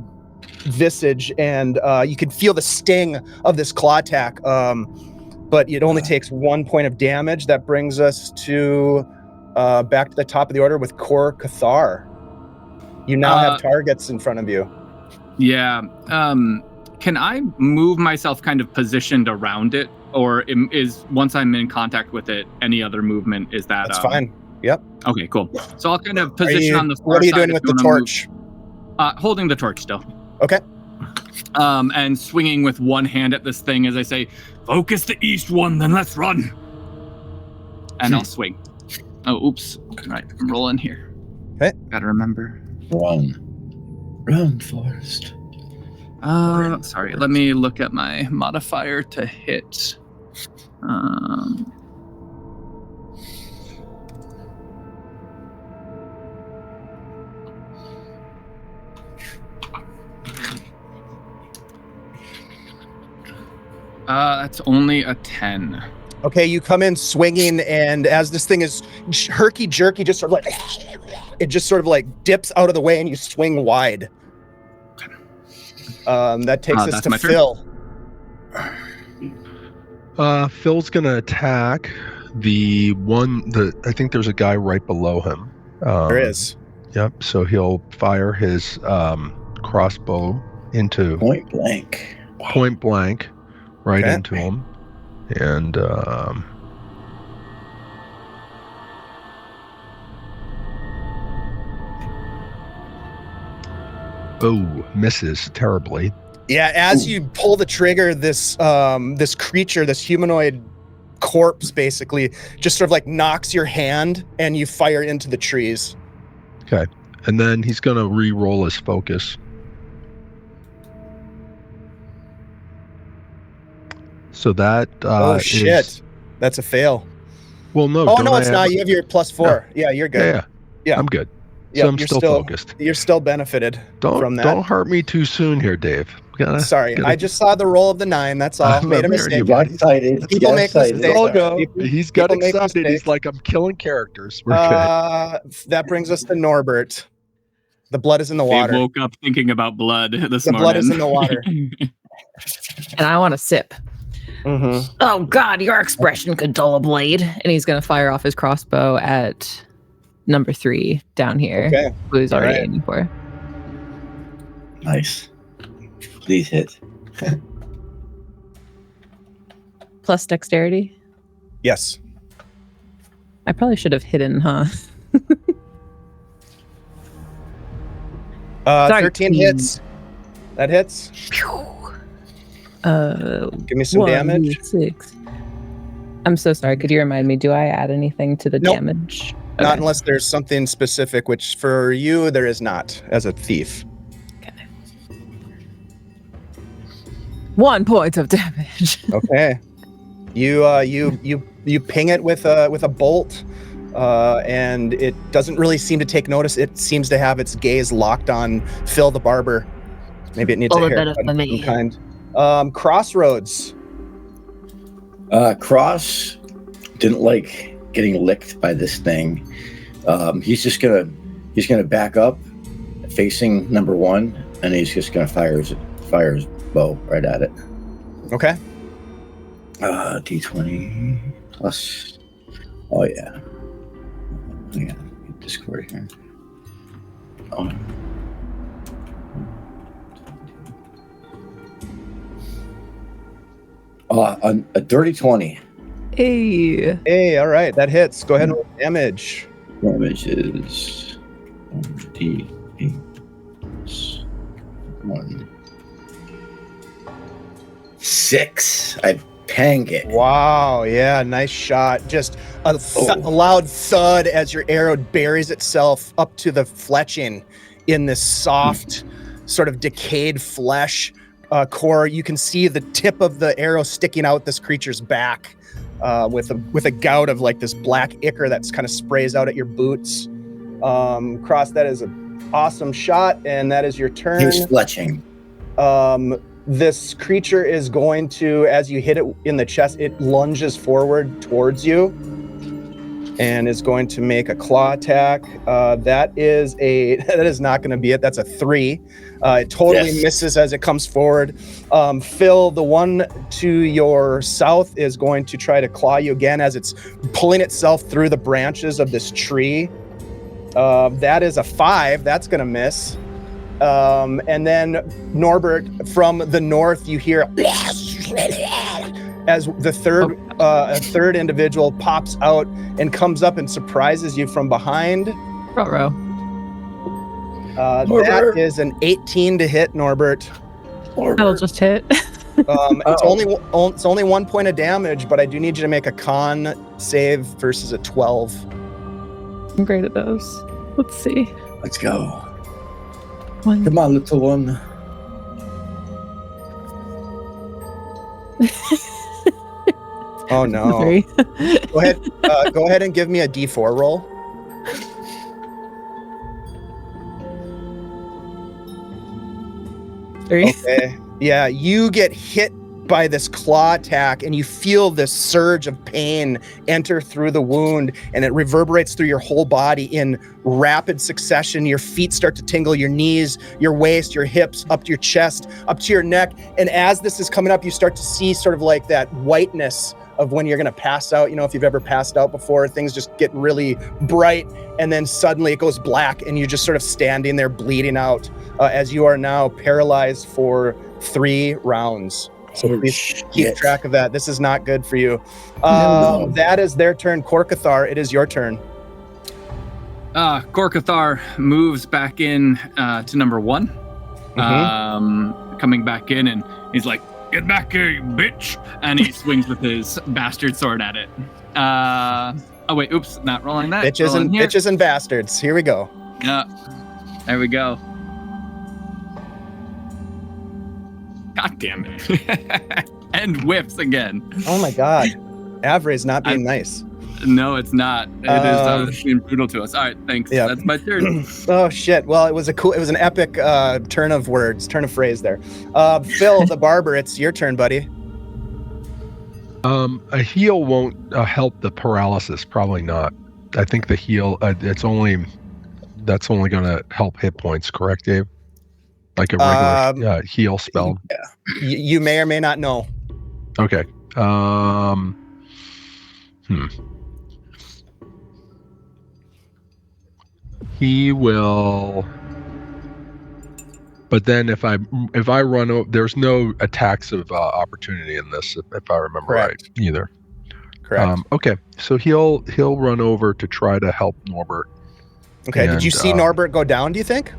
Speaker 1: visage, and you can feel the sting of this claw attack. But it only takes 1 point of damage. That brings us to back to the top of the order with Kor Cathar. You now have targets in front of you.
Speaker 2: Yeah. Can I move myself kind of positioned around it? Or is once I'm in contact with it, any other movement is that?
Speaker 1: That's fine. Yep.
Speaker 2: Okay, cool. So I'll kind of position on the far side.
Speaker 1: What are you doing with the torch?
Speaker 2: Holding the torch still.
Speaker 1: Okay.
Speaker 2: And swinging with one hand at this thing as I say, "Focus the east one, then let's run." And I'll swing. Oh, oops. All right, I'm rolling here.
Speaker 1: Okay.
Speaker 2: Gotta remember.
Speaker 3: Run, Forrest.
Speaker 2: Sorry. Let me look at my modifier to hit. That's only a 10.
Speaker 1: Okay, you come in swinging, and as this thing is herky-jerky, just sort of like, it just sort of like dips out of the way, and you swing wide. That takes us to Phil.
Speaker 5: Phil's gonna attack I think there's a guy right below him.
Speaker 1: There is.
Speaker 5: Yep. So he'll fire his crossbow into
Speaker 3: point blank,
Speaker 5: right into him, and misses terribly.
Speaker 1: Yeah, as you pull the trigger, this creature, this humanoid corpse, basically just sort of like knocks your hand, and you fire into the trees.
Speaker 5: Okay, and then he's gonna re-roll his focus. So that
Speaker 1: shit, that's a fail.
Speaker 5: Well, no.
Speaker 1: Oh no, it's not. You have your +4. Yeah, you're good.
Speaker 5: Yeah, I'm good.
Speaker 1: Yeah,
Speaker 5: so I'm still focused.
Speaker 1: You're still benefited from that.
Speaker 5: Don't hurt me too soon here, Dave.
Speaker 1: Sorry, I just saw the roll of the 9. That's all. Made a mistake.
Speaker 3: You got excited.
Speaker 1: People make mistakes.
Speaker 5: I'll go. He's got excited. He's like, I'm killing characters. We're good.
Speaker 1: That brings us to Norbert. The blood is in the water.
Speaker 2: He woke up thinking about blood this morning.
Speaker 1: The blood is in the water.
Speaker 4: And I want to sip.
Speaker 1: Mm-hmm.
Speaker 4: Oh God, your expression could dull a blade. And he's going to fire off his crossbow at number 3 down here.
Speaker 1: Okay.
Speaker 4: Who's already aiming for.
Speaker 3: Nice. Please hit.
Speaker 6: Plus dexterity?
Speaker 1: Yes.
Speaker 6: I probably should have hidden, huh?
Speaker 1: 13 hits. That hits. Give me some damage.
Speaker 6: 6. I'm so sorry. Could you remind me, do I add anything to the damage?
Speaker 1: Not
Speaker 6: Okay.
Speaker 1: unless there's something specific, which for you there is not as a thief.
Speaker 6: Okay. 1 point of damage.
Speaker 1: Okay. You ping it with a bolt, and it doesn't really seem to take notice. It seems to have its gaze locked on Phil the Barber. Maybe it needs
Speaker 8: All
Speaker 1: a
Speaker 8: the better
Speaker 1: haircut
Speaker 8: for
Speaker 1: of
Speaker 8: me.
Speaker 1: some kind. Crossroads.
Speaker 3: Cross didn't like getting licked by this thing. He's gonna back up, facing number one, and he's just gonna fire his bow right at it.
Speaker 1: Okay.
Speaker 3: D20 plus. Oh yeah. Yeah. Discord here. Oh. A dirty 20.
Speaker 4: Hey.
Speaker 1: Hey, all right, that hits. Go ahead and roll damage.
Speaker 3: Damage is D8 plus 1. 6. I pang it.
Speaker 1: Wow, yeah, nice shot. Just a loud thud as your arrow buries itself up to the fletching in this soft, sort of decayed flesh core. You can see the tip of the arrow sticking out this creature's back with a gout of like this black ichor that's kind of sprays out at your boots. Cross, that is an awesome shot, and that is your turn.
Speaker 3: He's fletching.
Speaker 1: This creature is going to, as you hit it in the chest, it lunges forward towards you and is going to make a claw attack. That is not going to be it. That's a 3. It totally misses as it comes forward. Phil, the one to your south, is going to try to claw you again as it's pulling itself through the branches of this tree. That is a 5. That's going to miss. And then Norbert, from the north, you hear as the third individual pops out and comes up and surprises you from behind.
Speaker 4: Ruh-roh.
Speaker 1: That is an 18 to hit, Norbert.
Speaker 6: That'll just hit.
Speaker 1: It's only 1 point of damage, but I do need you to make a con save versus a 12.
Speaker 6: I'm great at those. Let's see.
Speaker 3: Let's go.
Speaker 6: 1.
Speaker 3: Come on, little one.
Speaker 1: Oh no.
Speaker 6: 3.
Speaker 1: Go ahead and give me a D4 roll.
Speaker 6: 3.
Speaker 1: Okay. Yeah, you get hit by this claw attack and you feel this surge of pain enter through the wound, and it reverberates through your whole body in rapid succession. Your feet start to tingle, your knees, your waist, your hips, up to your chest, up to your neck. And as this is coming up, you start to see sort of like that whiteness of when you're going to pass out. You know, if you've ever passed out before, things just get really bright and then suddenly it goes black and you're just sort of standing there bleeding out as you are now paralyzed for 3 rounds. So please keep track of that. This is not good for you.
Speaker 3: No.
Speaker 1: That is their turn. Korkathar, it is your turn.
Speaker 2: Korkathar moves back in to number 1. Coming back in, and he's like, "Get back here, you bitch!" And he swings with his bastard sword at it. Oh wait, oops, not rolling that.
Speaker 1: Bitches and bastards. Here we go.
Speaker 2: Yeah, there we go. God damn it. And whiffs again.
Speaker 1: Oh my god. Avray's not being nice.
Speaker 2: No, it's not. It is being brutal to us. All right, thanks.
Speaker 1: Yeah.
Speaker 2: That's my turn.
Speaker 1: Oh shit. Well, it was an epic turn of phrase there. Phil the Barber, it's your turn, buddy.
Speaker 5: A heal won't help the paralysis. Probably not. I think the heal, that's only going to help hit points, correct, Dave? Like a regular heal spell.
Speaker 1: Yeah. You may or may not know.
Speaker 5: Okay. He will. But then if I run over, there's no attacks of opportunity in this, if I remember right, either.
Speaker 1: Correct.
Speaker 5: Okay, so he'll run over to try to help Norbert.
Speaker 1: Okay. Did you see Norbert go down? Do you think?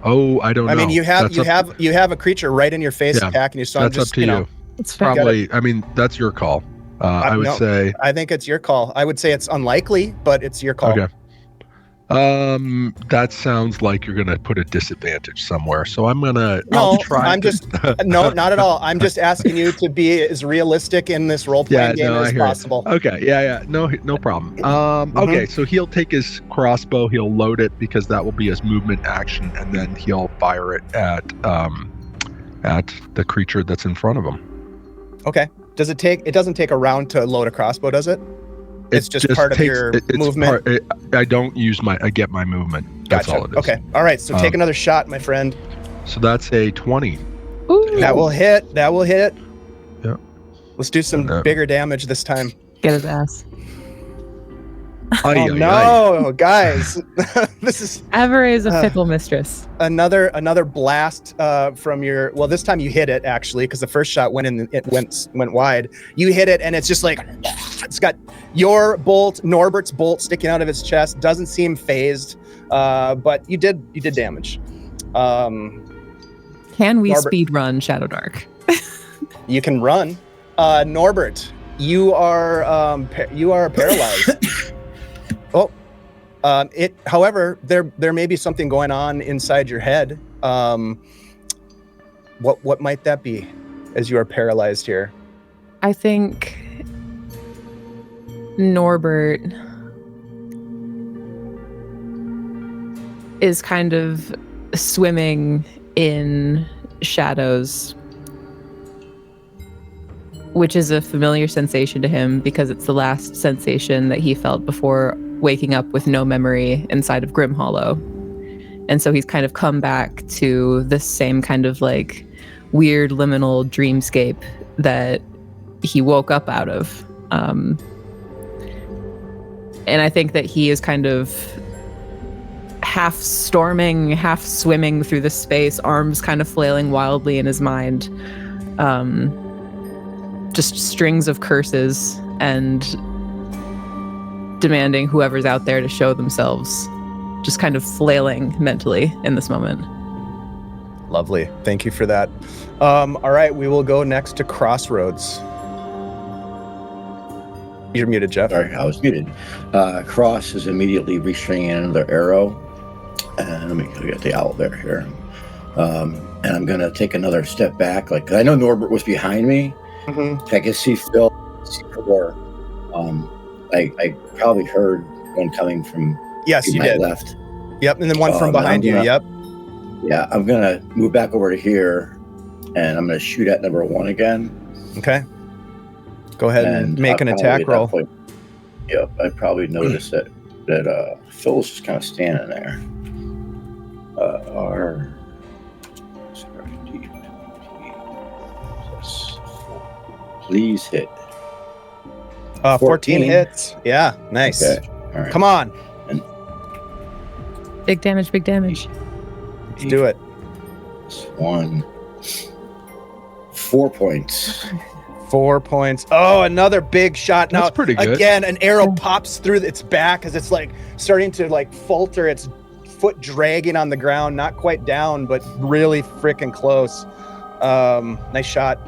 Speaker 5: Oh, I don't know.
Speaker 1: I mean, you have a creature right in your face attacking you. So
Speaker 5: that's up to you.
Speaker 6: It's
Speaker 5: probably. I mean, that's your call. I would say.
Speaker 1: I think it's your call. I would say it's unlikely, but it's your call.
Speaker 5: Okay. That sounds like you're gonna put a disadvantage somewhere. So I'm gonna.
Speaker 1: No,
Speaker 5: I'll try.
Speaker 1: I'm just no, not at all. I'm just asking you to be as realistic in this role-playing game as possible.
Speaker 5: Okay, yeah, no problem. Okay, so he'll take his crossbow, he'll load it because that will be his movement action, and then he'll fire it at the creature that's in front of him.
Speaker 1: Okay. It doesn't take a round to load a crossbow, does it? It's just part of your movement.
Speaker 5: I get my movement. That's all it is.
Speaker 1: Okay. All right. So take another shot, my friend.
Speaker 5: So that's a 20.
Speaker 4: Ooh.
Speaker 1: That will hit.
Speaker 5: Yeah.
Speaker 1: Let's do some bigger damage this time.
Speaker 4: Get his ass.
Speaker 1: No, guys. This is
Speaker 4: Avery is a fickle mistress.
Speaker 1: Another blast from your. Well, this time you hit it actually, because the first shot went in. It went wide. You hit it, and it's just like it's got your bolt, Norbert's bolt sticking out of its chest. Doesn't seem phased, but you did damage.
Speaker 4: Can we speed run Shadowdark?
Speaker 1: You can run. Norbert, you are paralyzed. However, there may be something going on inside your head. What might that be as you are paralyzed here?
Speaker 4: I think Norbert is kind of swimming in shadows, which is a familiar sensation to him because it's the last sensation that he felt before waking up with no memory inside of Grimhollow. And so he's kind of come back to this same kind of like weird liminal dreamscape that he woke up out of. And I think that he is kind of half storming, half swimming through the space, arms kind of flailing wildly in his mind. Just strings of curses and demanding whoever's out there to show themselves, just kind of flailing mentally in this moment.
Speaker 1: Lovely. Thank you for that. All right, we will go next to Crossroads. You're muted, Jeff.
Speaker 3: Sorry, I was muted. Cross is immediately restringing another arrow. And let me go get the Owlbear here. And I'm going to take another step back. Like, I know Norbert was behind me.
Speaker 1: Mm-hmm.
Speaker 3: I can see Phil, see Thor. I probably heard one coming from
Speaker 1: you
Speaker 3: my
Speaker 1: did.
Speaker 3: left.
Speaker 1: Yep, and then one from behind you. Yep.
Speaker 3: Yeah, I'm going to move back over to here, and I'm going to shoot at number 1 again.
Speaker 1: Okay. Go ahead and make an attack roll.
Speaker 3: Yep, I probably noticed that Phil's just kind of standing there. Please hit.
Speaker 1: 14 hits. Yeah, nice.
Speaker 3: Okay. All right.
Speaker 1: Come on.
Speaker 4: Big damage.
Speaker 1: Let's do it.
Speaker 3: 4 points.
Speaker 1: 4 points. Oh, another big shot. Now,
Speaker 5: that's pretty good.
Speaker 1: Again, an arrow pops through its back as it's like starting to like falter, its foot dragging on the ground, not quite down, but really freaking close. Nice shot.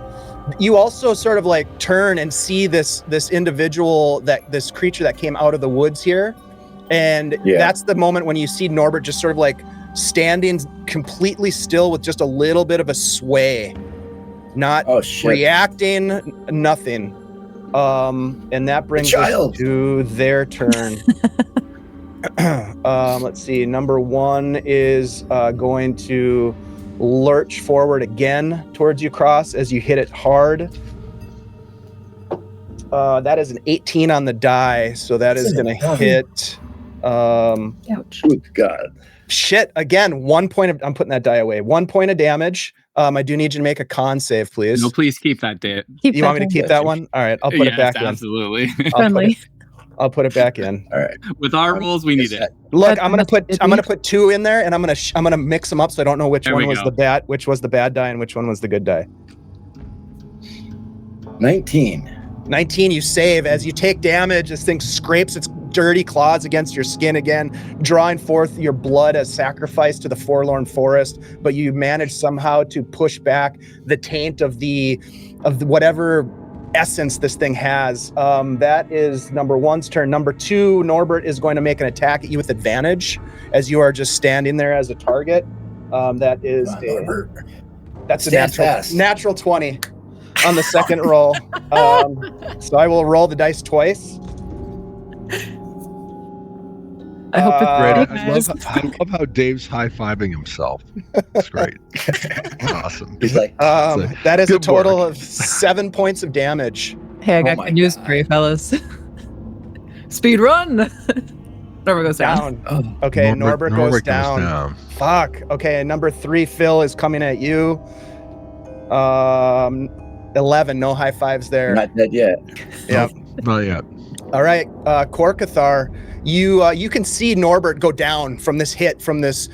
Speaker 1: You also sort of like turn and see this individual, this creature that came out of the woods here. And that's the moment when you see Norbert just sort of like standing completely still with just a little bit of a sway, not reacting, nothing. And that brings us to their turn. Let's see. Number 1 is going to lurch forward again towards you, Cross, as you hit it hard. That is an 18 on the die, so that is going to hit.
Speaker 4: Ouch.
Speaker 3: Good God.
Speaker 1: Shit. Again, 1 point of. I'm putting that die away. 1 point of damage. I do need you to make a con save, please.
Speaker 2: No, please keep that.
Speaker 1: You want me to keep that one? All right, I'll put it back in.
Speaker 2: Absolutely.
Speaker 1: I'll put it back in.
Speaker 3: All right.
Speaker 2: With our rules, we need it.
Speaker 1: Look, I'm gonna put 2 in there, and I'm gonna mix them up so I don't know which one was the bad die, and which one was the good die.
Speaker 3: 19.
Speaker 1: 19, you save. As you take damage, this thing scrapes its dirty claws against your skin again, drawing forth your blood as sacrifice to the forlorn forest, but you manage somehow to push back the taint of the whatever essence this thing has. That is number 1's turn. Number 2, Norbert is going to make an attack at you with advantage as you are just standing there as a target. That is that's a natural 20 on the second roll. So I will roll the dice twice.
Speaker 6: I hope it's
Speaker 5: great. I love how Dave's high-fiving himself. It's great. Awesome.
Speaker 3: He's like,
Speaker 1: that is a total
Speaker 5: work.
Speaker 1: of 7 points of damage.
Speaker 4: Hey, I got good news for you, fellas. Speed run! Norbert goes down.
Speaker 1: Okay, Norbert goes down. Fuck. Okay, number 3, Phil, is coming at you. 11, no high fives there.
Speaker 3: not dead yet.
Speaker 1: Yep.
Speaker 5: Not yet.
Speaker 1: All right, Korkathar, you can see Norbert go down from this hit from this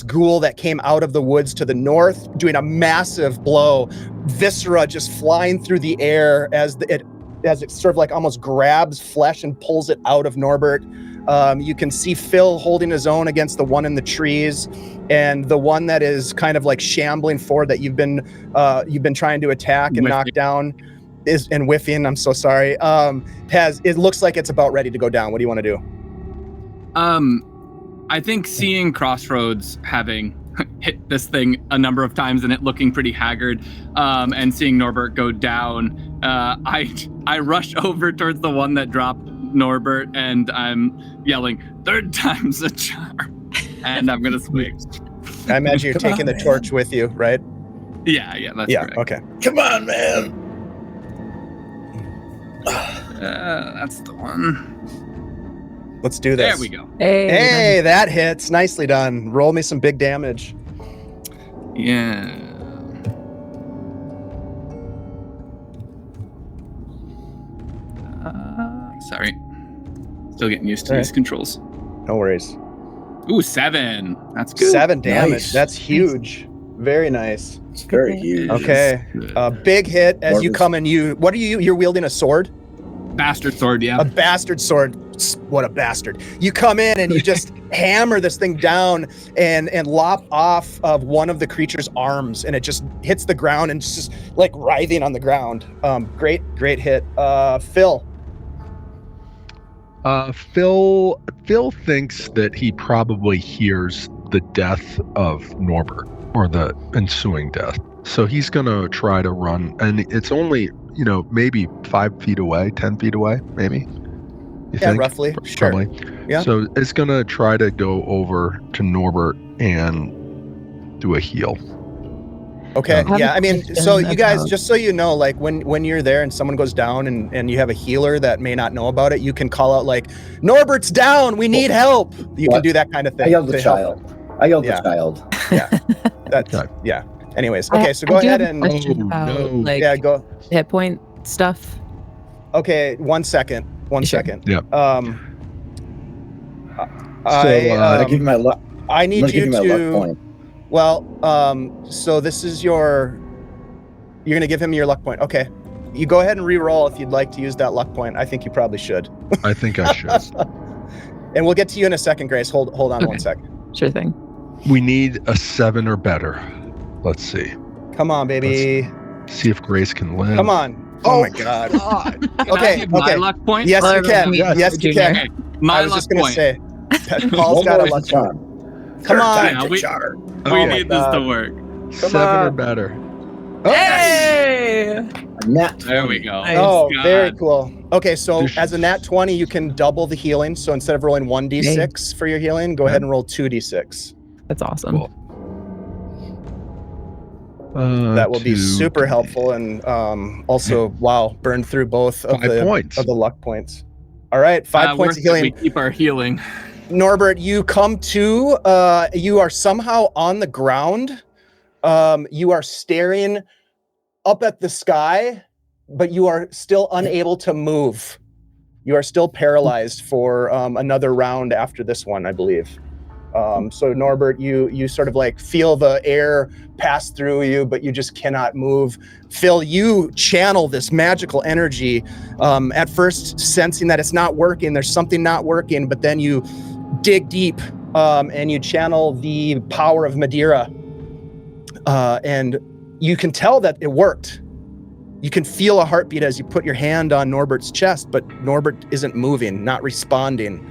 Speaker 1: ghoul that came out of the woods to the north, doing a massive blow. Viscera just flying through the air as it sort of like almost grabs flesh and pulls it out of Norbert. You can see Phil holding his own against the one in the trees, and the one that is kind of like shambling forward that you've been trying to attack and knock down is and whiffing. I'm so sorry. It looks like it's about ready to go down. What do you want to do?
Speaker 2: I think seeing Crossroads having hit this thing a number of times and it looking pretty haggard, and seeing Norbert go down, I rush over towards the one that dropped Norbert, and I'm yelling, "Third time's a charm!" And I'm gonna swing.
Speaker 1: I imagine you're taking the torch with you, right?
Speaker 2: Yeah, that's correct.
Speaker 1: Okay.
Speaker 3: Come on, man.
Speaker 2: That's the one.
Speaker 1: Let's do this.
Speaker 2: There we go.
Speaker 1: Hey, that hits. Nicely done. Roll me some big damage.
Speaker 2: Yeah. Sorry. Still getting used to these controls.
Speaker 1: No worries.
Speaker 2: Ooh, 7. That's good.
Speaker 1: 7 damage.
Speaker 3: Nice.
Speaker 1: That's huge. Very nice.
Speaker 3: It's very huge.
Speaker 1: Okay. Big hit as you come and what are you? You're wielding a sword?
Speaker 2: Bastard sword, yeah.
Speaker 1: A bastard sword. What a bastard. You come in and you just hammer this thing down and lop off of one of the creature's arms, and it just hits the ground and it's just like writhing on the ground. Great hit. Phil.
Speaker 5: Phil thinks that he probably hears the death of Norbert or the ensuing death. So he's going to try to run, and it's only, maybe 5 feet away, 10 feet away, maybe. You think?
Speaker 1: Roughly.
Speaker 5: Probably.
Speaker 1: Sure. Yeah.
Speaker 5: So it's going to try to go over to Norbert and do a heal.
Speaker 1: Okay. Yeah. I mean, so you guys,
Speaker 6: about-
Speaker 1: just so you know, like when you're there and someone goes down and you have a healer that may not know about it, you can call out like, "Norbert's down. We need help." You can do that kind of thing.
Speaker 3: I yelled the
Speaker 1: to help.
Speaker 3: child. I yelled the child.
Speaker 1: Yeah. That's
Speaker 5: Okay.
Speaker 1: yeah. Anyways, okay. So go ahead and
Speaker 4: about,
Speaker 1: go.
Speaker 4: hit point stuff.
Speaker 1: Okay. 1 second. One
Speaker 4: Sure.
Speaker 1: second.
Speaker 5: Yeah.
Speaker 3: I give you my luck.
Speaker 1: I need you
Speaker 3: my luck
Speaker 1: to.
Speaker 3: point.
Speaker 1: Well, so this is you're gonna give him your luck point. Okay. You go ahead and re-roll if you'd like to use that luck point. I think you probably should.
Speaker 5: I think I should.
Speaker 1: And we'll get to you in a second, Grace. Hold on
Speaker 4: Okay.
Speaker 1: 1 second.
Speaker 4: Sure thing.
Speaker 5: We need a 7 or better. Let's see.
Speaker 1: Come on, baby.
Speaker 5: See if Grace can live.
Speaker 1: Come on. Oh my God.
Speaker 2: Can
Speaker 1: Okay,
Speaker 2: I give my
Speaker 1: okay.
Speaker 2: luck point?
Speaker 1: Yes,
Speaker 4: Well,
Speaker 1: you can.
Speaker 5: yes.
Speaker 1: Yes, you can.
Speaker 2: Okay. My
Speaker 1: I was
Speaker 2: luck
Speaker 1: just gonna
Speaker 2: point.
Speaker 1: say, Paul's got a luck point.
Speaker 3: charm.
Speaker 1: Come on.
Speaker 2: Yeah, we
Speaker 1: Oh my
Speaker 2: need this to
Speaker 1: God.
Speaker 2: work.
Speaker 5: 7 or
Speaker 1: on.
Speaker 5: better.
Speaker 4: Hey!
Speaker 3: Nat.
Speaker 2: There we go.
Speaker 4: Nice.
Speaker 1: Oh,
Speaker 2: God.
Speaker 1: very cool. Okay, so
Speaker 5: This-
Speaker 1: as a nat 20, you can double the healing. So instead of rolling 1d6 for your healing, go ahead and roll 2d6.
Speaker 4: That's awesome.
Speaker 5: Cool.
Speaker 1: That will be super helpful, and also, wow, burn through both of
Speaker 5: 5 points.
Speaker 1: the luck points. All right, 5 points of
Speaker 2: worth it. We
Speaker 1: healing.
Speaker 2: keep our healing.
Speaker 1: Norbert, you come to. You are somehow on the ground. You are staring up at the sky, but you are still unable to move. You are still paralyzed for another round after this one, I believe. So Norbert, you sort of like feel the air pass through you, but you just cannot move. Phil, you channel this magical energy, at first sensing that it's not working, there's something not working, but then you dig deep and you channel the power of Madeira. And you can tell that it worked. You can feel a heartbeat as you put your hand on Norbert's chest, but Norbert isn't moving, not responding.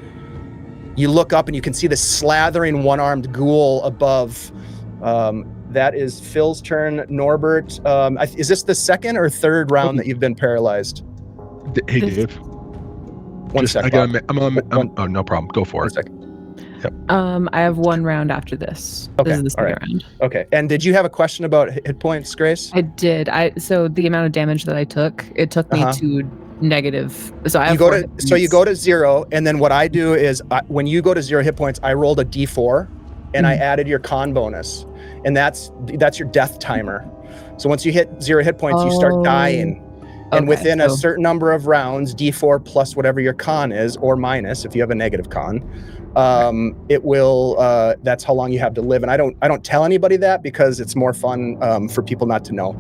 Speaker 1: You look up and you can see the slathering one-armed ghoul above. That is Phil's turn. Norbert, is this the second or third round that you've been paralyzed?
Speaker 5: Hey, Dave.
Speaker 1: One second.
Speaker 5: Oh, no problem. Go for it.
Speaker 1: Second.
Speaker 5: Yep.
Speaker 4: I have one round after this.
Speaker 1: Okay.
Speaker 4: This is the second
Speaker 1: All right.
Speaker 4: round.
Speaker 1: Okay. And did you have a question about hit points, Grace?
Speaker 4: I did. So the amount of damage that I took, it took me to negative. So I have
Speaker 1: you go to 0, and then what I do is when you go to 0 hit points, I rolled a d4 and I added your con bonus, and that's your death timer. So once you hit 0 hit points, you start dying. And within a certain number of rounds, d4 plus whatever your con is, or minus if you have a negative con, it will. That's how long you have to live. And I don't tell anybody that because it's more fun for people not to know.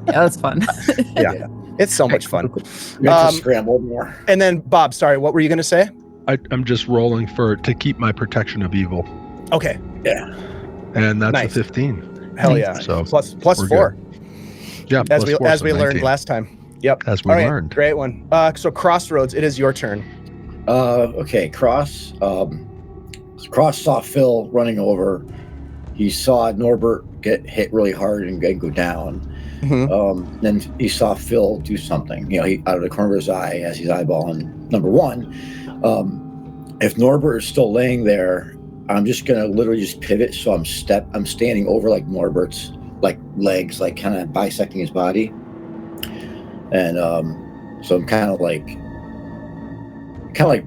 Speaker 4: Yeah, that's fun.
Speaker 1: Yeah, it's so much fun.
Speaker 3: You have to scramble more.
Speaker 1: And then Bob, sorry, what were you going to say?
Speaker 5: I'm just rolling to keep my protection of evil.
Speaker 1: Okay.
Speaker 3: Yeah.
Speaker 5: And that's
Speaker 1: Nice.
Speaker 5: a 15.
Speaker 1: Hell yeah.
Speaker 5: So
Speaker 1: plus
Speaker 5: we're
Speaker 1: 4.
Speaker 5: good. Yeah.
Speaker 1: As
Speaker 5: plus
Speaker 1: we
Speaker 5: 4, so
Speaker 1: learned
Speaker 5: 19.
Speaker 1: last time. Yep.
Speaker 5: As we learned.
Speaker 1: Great one. So Crossroads, it is your turn.
Speaker 3: Okay, Cross saw Phil running over. He saw Norbert get hit really hard and go down.
Speaker 1: Mm-hmm.
Speaker 3: Then he saw Phil do something. He out of the corner of his eye as he's eyeballing number 1. If Norbert is still laying there, I'm just gonna literally just pivot. So I'm standing over like Norbert's legs, kind of bisecting his body. And so I'm kind of like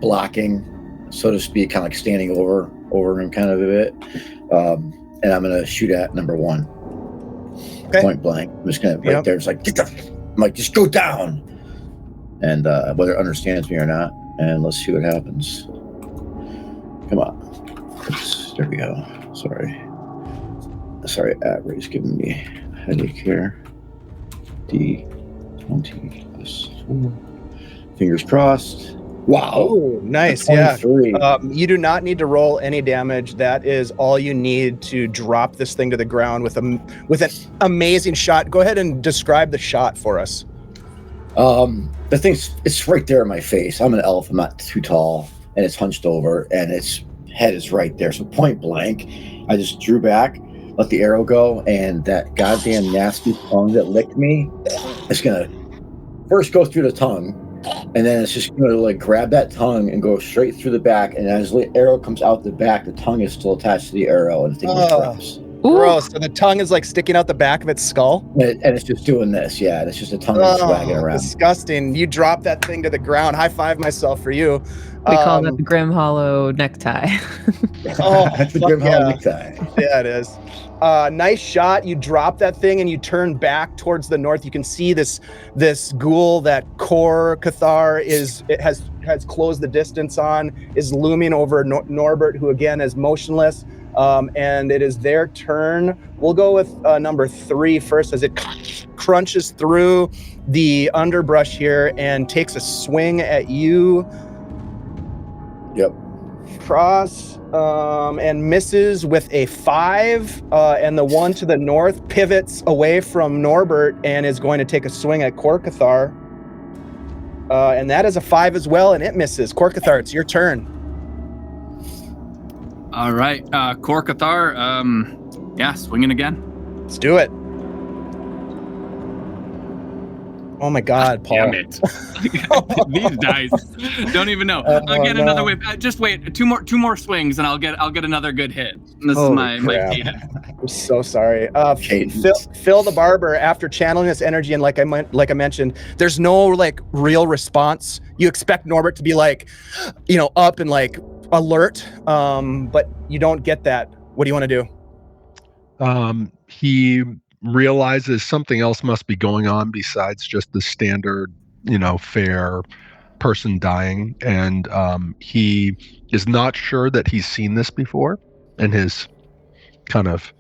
Speaker 3: blocking, so to speak, kind of like standing over him kind of a bit. And I'm gonna shoot at number 1.
Speaker 1: Okay.
Speaker 3: Point blank. I'm just gonna right there. It's like just go down. And whether it understands me or not, and let's see what happens. Come on. There we go. Sorry, Avery's giving me a headache here. D20 plus 4. Fingers crossed. Wow.
Speaker 1: Oh, nice.
Speaker 3: 23.
Speaker 1: Yeah. You do not need to roll any damage. That is all you need to drop this thing to the ground with an amazing shot. Go ahead and describe the shot for us.
Speaker 3: The thing's it's right there in my face. I'm an elf. I'm not too tall, and it's hunched over, and its head is right there. So point blank, I just drew back, let the arrow go, and that goddamn nasty tongue that licked me, it's gonna first go through the tongue, and then it's just gonna grab that tongue and go straight through the back. And as the arrow comes out the back, the tongue is still attached to the arrow, and the thing just drops.
Speaker 1: Gross. So the tongue is sticking out the back of its skull?
Speaker 3: And it's just doing this, yeah. And it's just a tongue that's wagging around.
Speaker 1: Disgusting. You drop that thing to the ground. High five myself for you.
Speaker 4: We call that the Grimhollow necktie.
Speaker 3: That's the Grimhollow necktie.
Speaker 1: Yeah, it is. Nice shot. You drop that thing and you turn back towards the north. You can see this ghoul that Kor Cathar has closed the distance on, is looming over Norbert, who again is motionless. And it is their turn. We'll go with number 3 first, as it crunches through the underbrush here and takes a swing at you.
Speaker 3: Yep.
Speaker 1: Cross and misses with a 5. And the one to the north pivots away from Norbert and is going to take a swing at Kor Cathar. And that is a 5 as well, and it misses. Kor Cathar, it's your turn.
Speaker 2: All right, Kor Cathar, swinging again.
Speaker 1: Let's do it. Oh my God, Paul.
Speaker 2: Damn it. These dice don't even know. I'll get another whip. Just wait, two more swings and I'll get another good hit. This is my cadence.
Speaker 1: I'm so sorry. Phil the Barber, after channeling this energy, and like I mentioned, there's no real response. You expect Norbert to be up and alert, but you don't get that. What do you want to do?
Speaker 5: He realizes something else must be going on besides just the standard, fair person dying, and he is not sure that he's seen this before in his kind of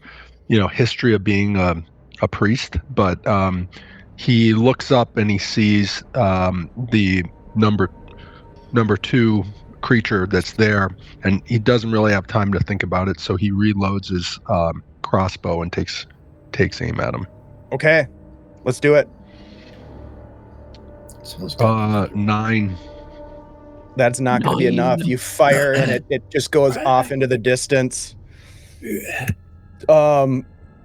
Speaker 5: history of being a priest, but he looks up and he sees the number 2 creature that's there, and he doesn't really have time to think about it, so he reloads his crossbow and takes aim at him.
Speaker 1: Okay, let's do it.
Speaker 3: Someone's got
Speaker 5: 9.
Speaker 1: That's not going to be enough. You fire and it just goes off into the distance.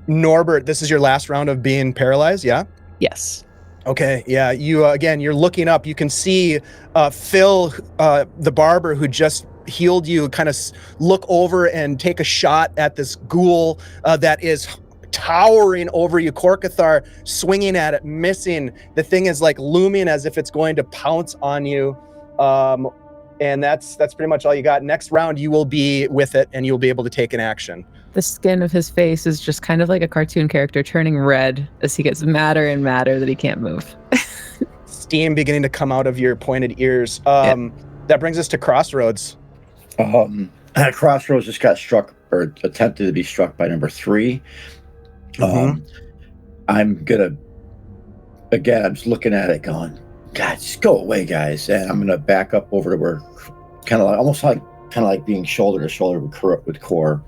Speaker 1: Norbert, this is your last round of being paralyzed, yeah?
Speaker 6: Yes.
Speaker 1: Okay, yeah. You again, you're looking up. You can see Phil, the barber who just healed you, kind of look over and take a shot at this ghoul that is towering over you. Korkathar swinging at it, missing. The thing is like looming as if it's going to pounce on you. And that's pretty much all you got. Next round, you will be with it, and you'll be able to take an action.
Speaker 4: The skin of his face is just kind of like a cartoon character turning red as he gets madder and madder that he can't move.
Speaker 1: Steam beginning to come out of your pointed ears. That brings us to Crossroads.
Speaker 3: Crossroads just got struck or attempted to be struck by number 3. I'm gonna I'm just looking at it going, God, just go away, guys. And I'm gonna back up over to where kind of like being shoulder to shoulder with Core.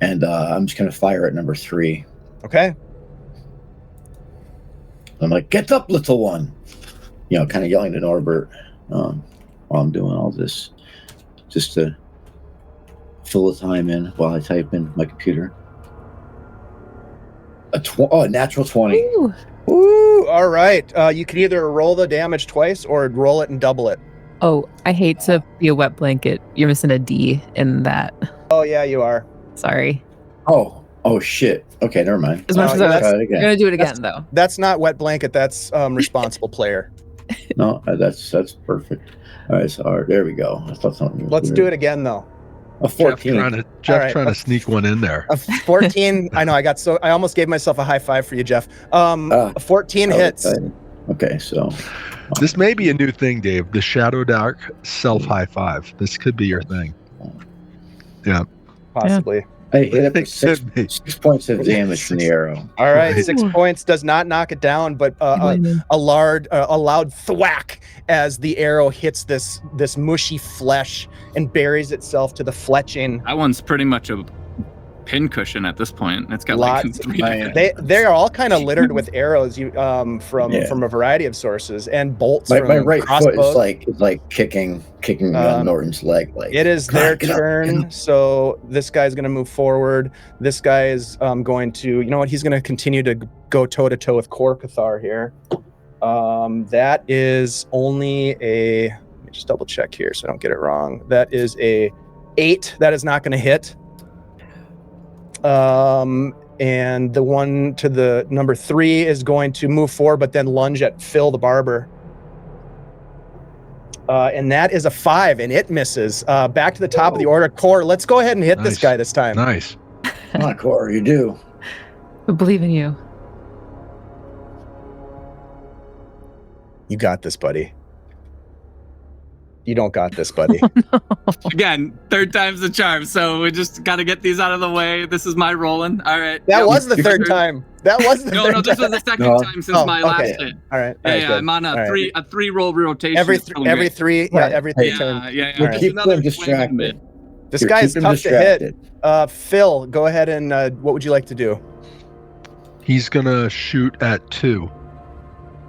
Speaker 3: And I'm just gonna fire at number 3.
Speaker 1: Okay.
Speaker 3: I'm like, get up, little one. Kind of yelling to Norbert while I'm doing all this, just to fill the time in while I type in my computer. A natural 20.
Speaker 1: Ooh, all right. You can either roll the damage twice or roll it and double it.
Speaker 4: Oh, I hate to be a wet blanket. You're missing a D in that.
Speaker 1: Oh, yeah, you are.
Speaker 4: Sorry.
Speaker 3: Oh shit. Okay, never mind.
Speaker 4: As much as I
Speaker 3: try it
Speaker 4: you're
Speaker 3: again.
Speaker 4: gonna do it again, though.
Speaker 1: That's not wet blanket. That's responsible player.
Speaker 3: No, that's perfect. All right, so there we go. I thought something was
Speaker 1: Let's
Speaker 3: weird.
Speaker 1: do it again, though.
Speaker 3: A 14.
Speaker 5: Jeff trying to sneak one in there.
Speaker 1: A 14. I know. I almost gave myself a high five for you, Jeff. A 14 hits.
Speaker 3: Okay, so
Speaker 5: This may be a new thing, Dave. The Shadowdark self high five. This could be your thing. Yeah.
Speaker 1: Possibly.
Speaker 3: I hit it for
Speaker 5: It could be.
Speaker 3: 6 points of damage from the arrow.
Speaker 1: All right,
Speaker 5: Right.
Speaker 1: 6 points does not knock it down, but a loud thwack as the arrow hits this mushy flesh and buries itself to the fletching.
Speaker 2: That one's pretty much a pincushion at this point. It's got like
Speaker 1: Lots of
Speaker 2: 3 different.
Speaker 1: They are all kind of littered with arrows from a variety of sources and bolts
Speaker 3: My
Speaker 1: from
Speaker 3: right
Speaker 1: crossbows.
Speaker 3: foot is like kicking Norton's leg. Like
Speaker 1: It is
Speaker 3: "Come on,
Speaker 1: their
Speaker 3: get up,
Speaker 1: turn,
Speaker 3: get up."
Speaker 1: so this guy's going to move forward. This guy is going to, he's going to continue to go toe-to-toe with Korkathar here. That is only let me just double check here so I don't get it wrong. That is a 8. That is not going to hit. And the one to the number 3 is going to move forward, but then lunge at Phil the Barber. And that is a 5, and it misses. Back to the top of the order. Core, let's go ahead and hit this
Speaker 5: Nice.
Speaker 1: guy this time.
Speaker 5: Nice.
Speaker 3: Come on, Core, you do.
Speaker 4: I believe in you.
Speaker 1: You got this, buddy. You don't got this, buddy.
Speaker 2: Again, 3rd time's the charm. So we just got to get these out of the way. This is my rolling. All right.
Speaker 1: That
Speaker 2: Yep.
Speaker 1: was the 3rd time. That was the
Speaker 2: No,
Speaker 1: third
Speaker 2: this
Speaker 1: time.
Speaker 2: was the 2nd
Speaker 3: No.
Speaker 2: time since my last
Speaker 3: okay.
Speaker 2: hit.
Speaker 1: All right.
Speaker 2: Yeah,
Speaker 1: good.
Speaker 2: I'm on
Speaker 1: All right.
Speaker 2: a 3-roll rotation.
Speaker 1: Every
Speaker 2: It's
Speaker 1: 3,
Speaker 2: going
Speaker 1: every
Speaker 2: great.
Speaker 1: 3,
Speaker 3: Right.
Speaker 1: every
Speaker 3: Hey,
Speaker 1: 3 turns.
Speaker 2: Yeah.
Speaker 3: We'll
Speaker 2: Just
Speaker 3: keep
Speaker 2: another
Speaker 3: them
Speaker 2: swing
Speaker 3: distracted.
Speaker 2: mid.
Speaker 1: This
Speaker 3: Here,
Speaker 1: guy's
Speaker 3: keep them
Speaker 1: tough to hit.
Speaker 3: distracted.
Speaker 1: Phil, go ahead and what would you like to do?
Speaker 5: He's gonna shoot at 2.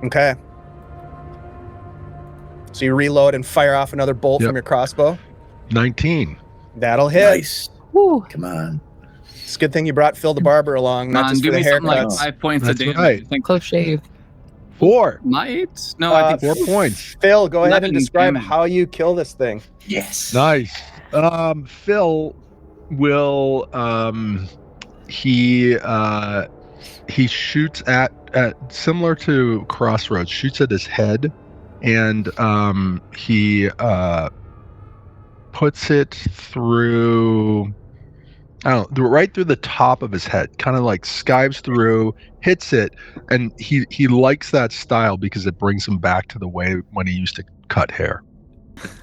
Speaker 1: Okay. So you reload and fire off another bolt
Speaker 5: Yep.
Speaker 1: from your crossbow.
Speaker 5: 19.
Speaker 1: That'll hit.
Speaker 3: Nice.
Speaker 4: Woo.
Speaker 3: Come on.
Speaker 1: It's a good thing you brought Phil the Barber along, not just
Speaker 2: do
Speaker 1: for the
Speaker 2: me something like
Speaker 1: haircuts.
Speaker 2: 5 points
Speaker 5: That's
Speaker 2: of damage.
Speaker 5: right.
Speaker 2: I think
Speaker 4: Close shave.
Speaker 5: 4.
Speaker 2: might. No, I think
Speaker 5: 4 points.
Speaker 1: Phil, go ahead and
Speaker 2: 11
Speaker 1: describe
Speaker 2: damage.
Speaker 1: how you kill this thing.
Speaker 3: Yes.
Speaker 5: Nice. Phil will he shoots at similar to Crossroads, shoots at his head, and he puts it through right through the top of his head, kind of like skives through, hits it, and he likes that style because it brings him back to the way when he used to cut hair.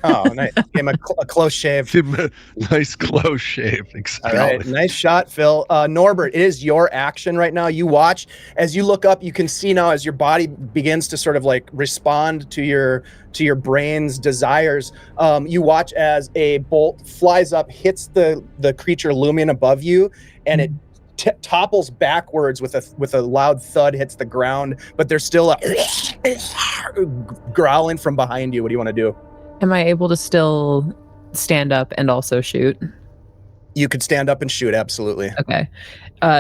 Speaker 1: Oh, nice. Give him a close shave.
Speaker 5: Give him a nice close shave.
Speaker 1: All
Speaker 5: Exactly.
Speaker 1: right, nice shot, Phil. Norbert, it is your action right now. You watch as you look up. You can see now as your body begins to sort of like respond to your brain's desires. You watch as a bolt flies up, hits the creature looming above you, and it topples backwards with a loud thud, hits the ground, but there's still a growling from behind you. What do you want to do?
Speaker 4: Am I able to still stand up and also shoot?
Speaker 1: You could stand up and shoot, absolutely.
Speaker 4: Okay.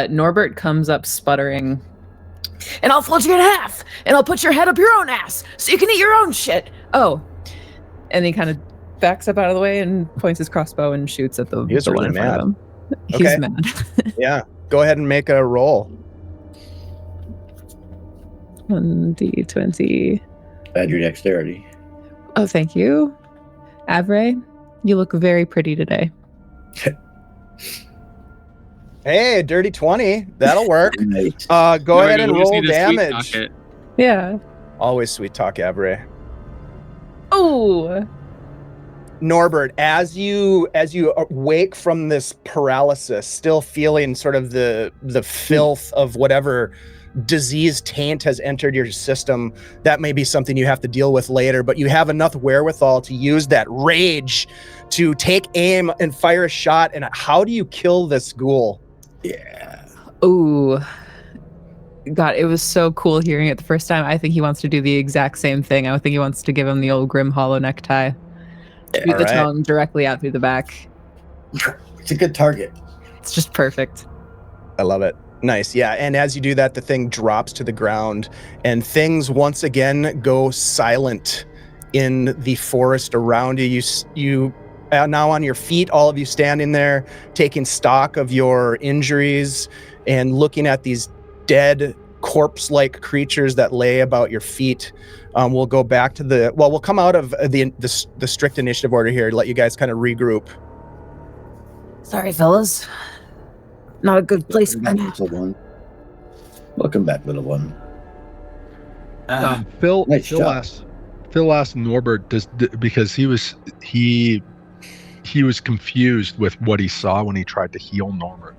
Speaker 4: Norbert comes up sputtering, and I'll fold you in half, and I'll put your head up your own ass, so you can eat your own shit. Oh. And he kind of backs up out of the way and points his crossbow and shoots at the one
Speaker 1: really
Speaker 4: in front of him.
Speaker 1: Okay.
Speaker 4: He's mad.
Speaker 1: Yeah. Go ahead and make a roll.
Speaker 4: 1d20.
Speaker 3: Add your dexterity.
Speaker 4: Oh, thank you. Avray, you look very pretty today.
Speaker 1: Hey, dirty 20. That'll work.
Speaker 3: Nice.
Speaker 1: Go ahead and roll damage.
Speaker 4: Yeah.
Speaker 1: Always sweet talk, Avray.
Speaker 4: Oh.
Speaker 1: Norbert, as you awake from this paralysis, still feeling sort of the filth of whatever disease taint has entered your system, that may be something you have to deal with later, but you have enough wherewithal to use that rage to take aim and fire a shot. And how do you kill this ghoul?
Speaker 3: Yeah.
Speaker 4: Ooh. God, it was so cool hearing it the first time. I think he wants to do the exact same thing. I think he wants to give him the old Grimhollow necktie. Shoot the tongue directly out through the back.
Speaker 3: It's a good target.
Speaker 4: It's just perfect.
Speaker 1: I love it. Nice. Yeah. And as you do that, the thing drops to the ground and things once again go silent in the forest around you. You now on your feet, all of you standing there, taking stock of your injuries and looking at these dead corpse-like creatures that lay about your feet. We'll go back to we'll come out of the strict initiative order here to let you guys kind of regroup.
Speaker 4: Sorry, fellas. Not a good place.
Speaker 3: Welcome back, little one.
Speaker 5: Phil
Speaker 3: nice
Speaker 5: asked Norbert because he was confused with what he saw when he tried to heal Norbert.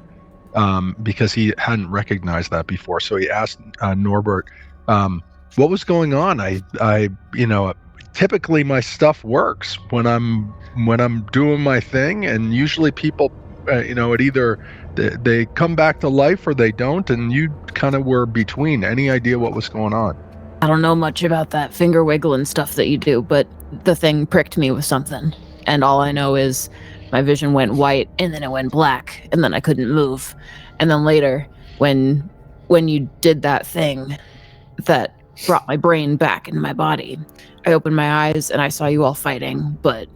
Speaker 5: Because he hadn't recognized that before. So he asked Norbert, what was going on? I typically my stuff works when I'm doing my thing, and usually people, it either they come back to life or they don't, and you kind of were between. Any idea what was going on?
Speaker 8: I don't know much about that finger wiggling stuff that you do, but the thing pricked me with something, and all I know is my vision went white, and then it went black, and then I couldn't move. And then later, when you did that thing that brought my brain back into my body, I opened my eyes and I saw you all fighting, but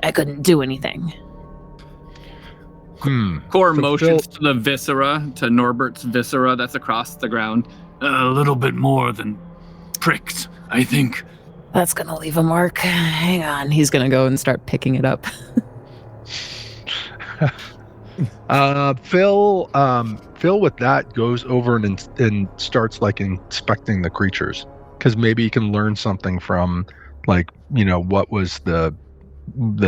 Speaker 8: I couldn't do anything.
Speaker 2: Core motions to the viscera, to Norbert's viscera that's across the ground.
Speaker 7: A little bit more than pricked, I think.
Speaker 8: That's gonna leave a mark. Hang on.
Speaker 4: He's gonna go and start picking it up.
Speaker 5: Phil with that goes over and starts like inspecting the creatures, because maybe he can learn something from, like, what was the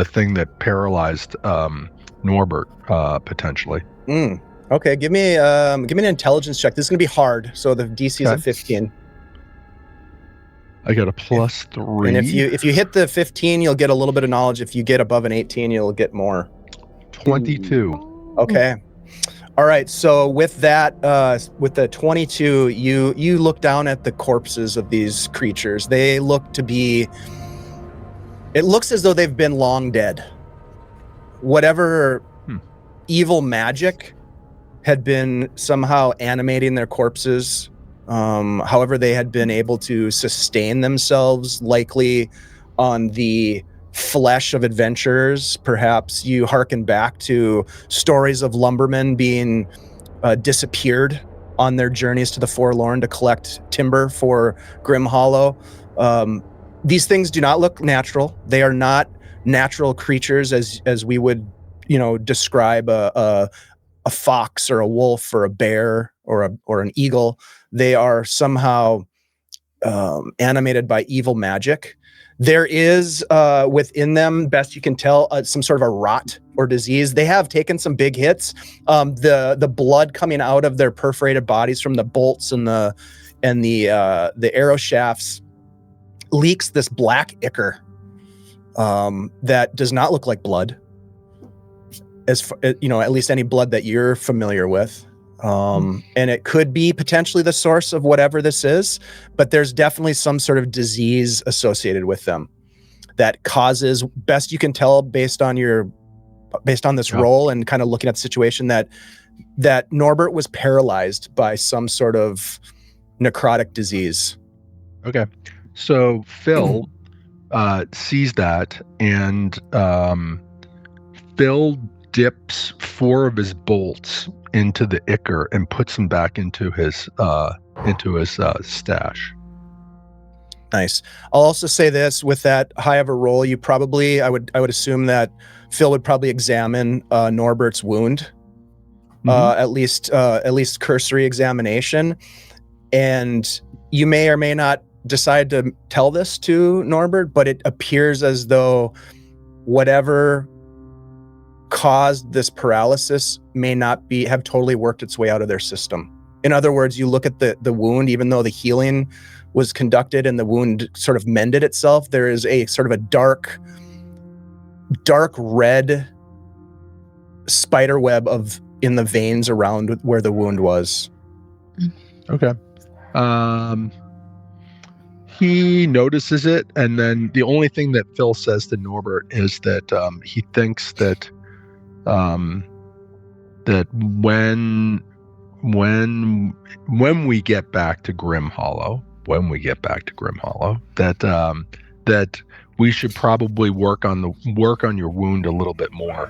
Speaker 5: thing that paralyzed Norbert potentially.
Speaker 1: Okay, give me an intelligence check. This is gonna be hard, so the DC is a 15.
Speaker 5: I got a +3.
Speaker 1: And if you hit the 15, you'll get a little bit of knowledge. If you get above an 18, you'll get more.
Speaker 5: 22.
Speaker 1: Okay. All right. So with that, with the 22, you look down at the corpses of these creatures. They look to be. It looks as though they've been long dead. Whatever evil magic had been somehow animating their corpses. However, they had been able to sustain themselves, likely on the flesh of adventurers. Perhaps you hearken back to stories of lumbermen being disappeared on their journeys to the Forlorn to collect timber for Grimhollow. These things do not look natural. They are not natural creatures as we would, describe a fox or a wolf or a bear or an eagle. They are somehow animated by evil magic. There is within them, best you can tell, some sort of a rot or disease. They have taken some big hits. The blood coming out of their perforated bodies from the bolts and the arrow shafts leaks this black ichor that does not look like blood, at least any blood that you're familiar with. And it could be potentially the source of whatever this is, but there's definitely some sort of disease associated with them that causes, best you can tell based on this role and kind of looking at the situation, that Norbert was paralyzed by some sort of necrotic disease.
Speaker 5: Okay. So Phil sees that, and Phil dips 4 of his bolts into the ichor and puts them back into his stash.
Speaker 1: Nice. I'll also say this: with that high of a roll, you probably, I would assume that Phil would probably examine Norbert's wound, at least cursory examination, and you may or may not decide to tell this to Norbert, but it appears as though whatever caused this paralysis may not have totally worked its way out of their system. In other words, you look at the wound, even though the healing was conducted and the wound sort of mended itself, there is a sort of a dark red spider web in the veins around where the wound was.
Speaker 5: Okay. He notices it, and then the only thing that Phil says to Norbert is that he thinks that that when we get back to Grimhollow, that we should probably work on your wound a little bit more,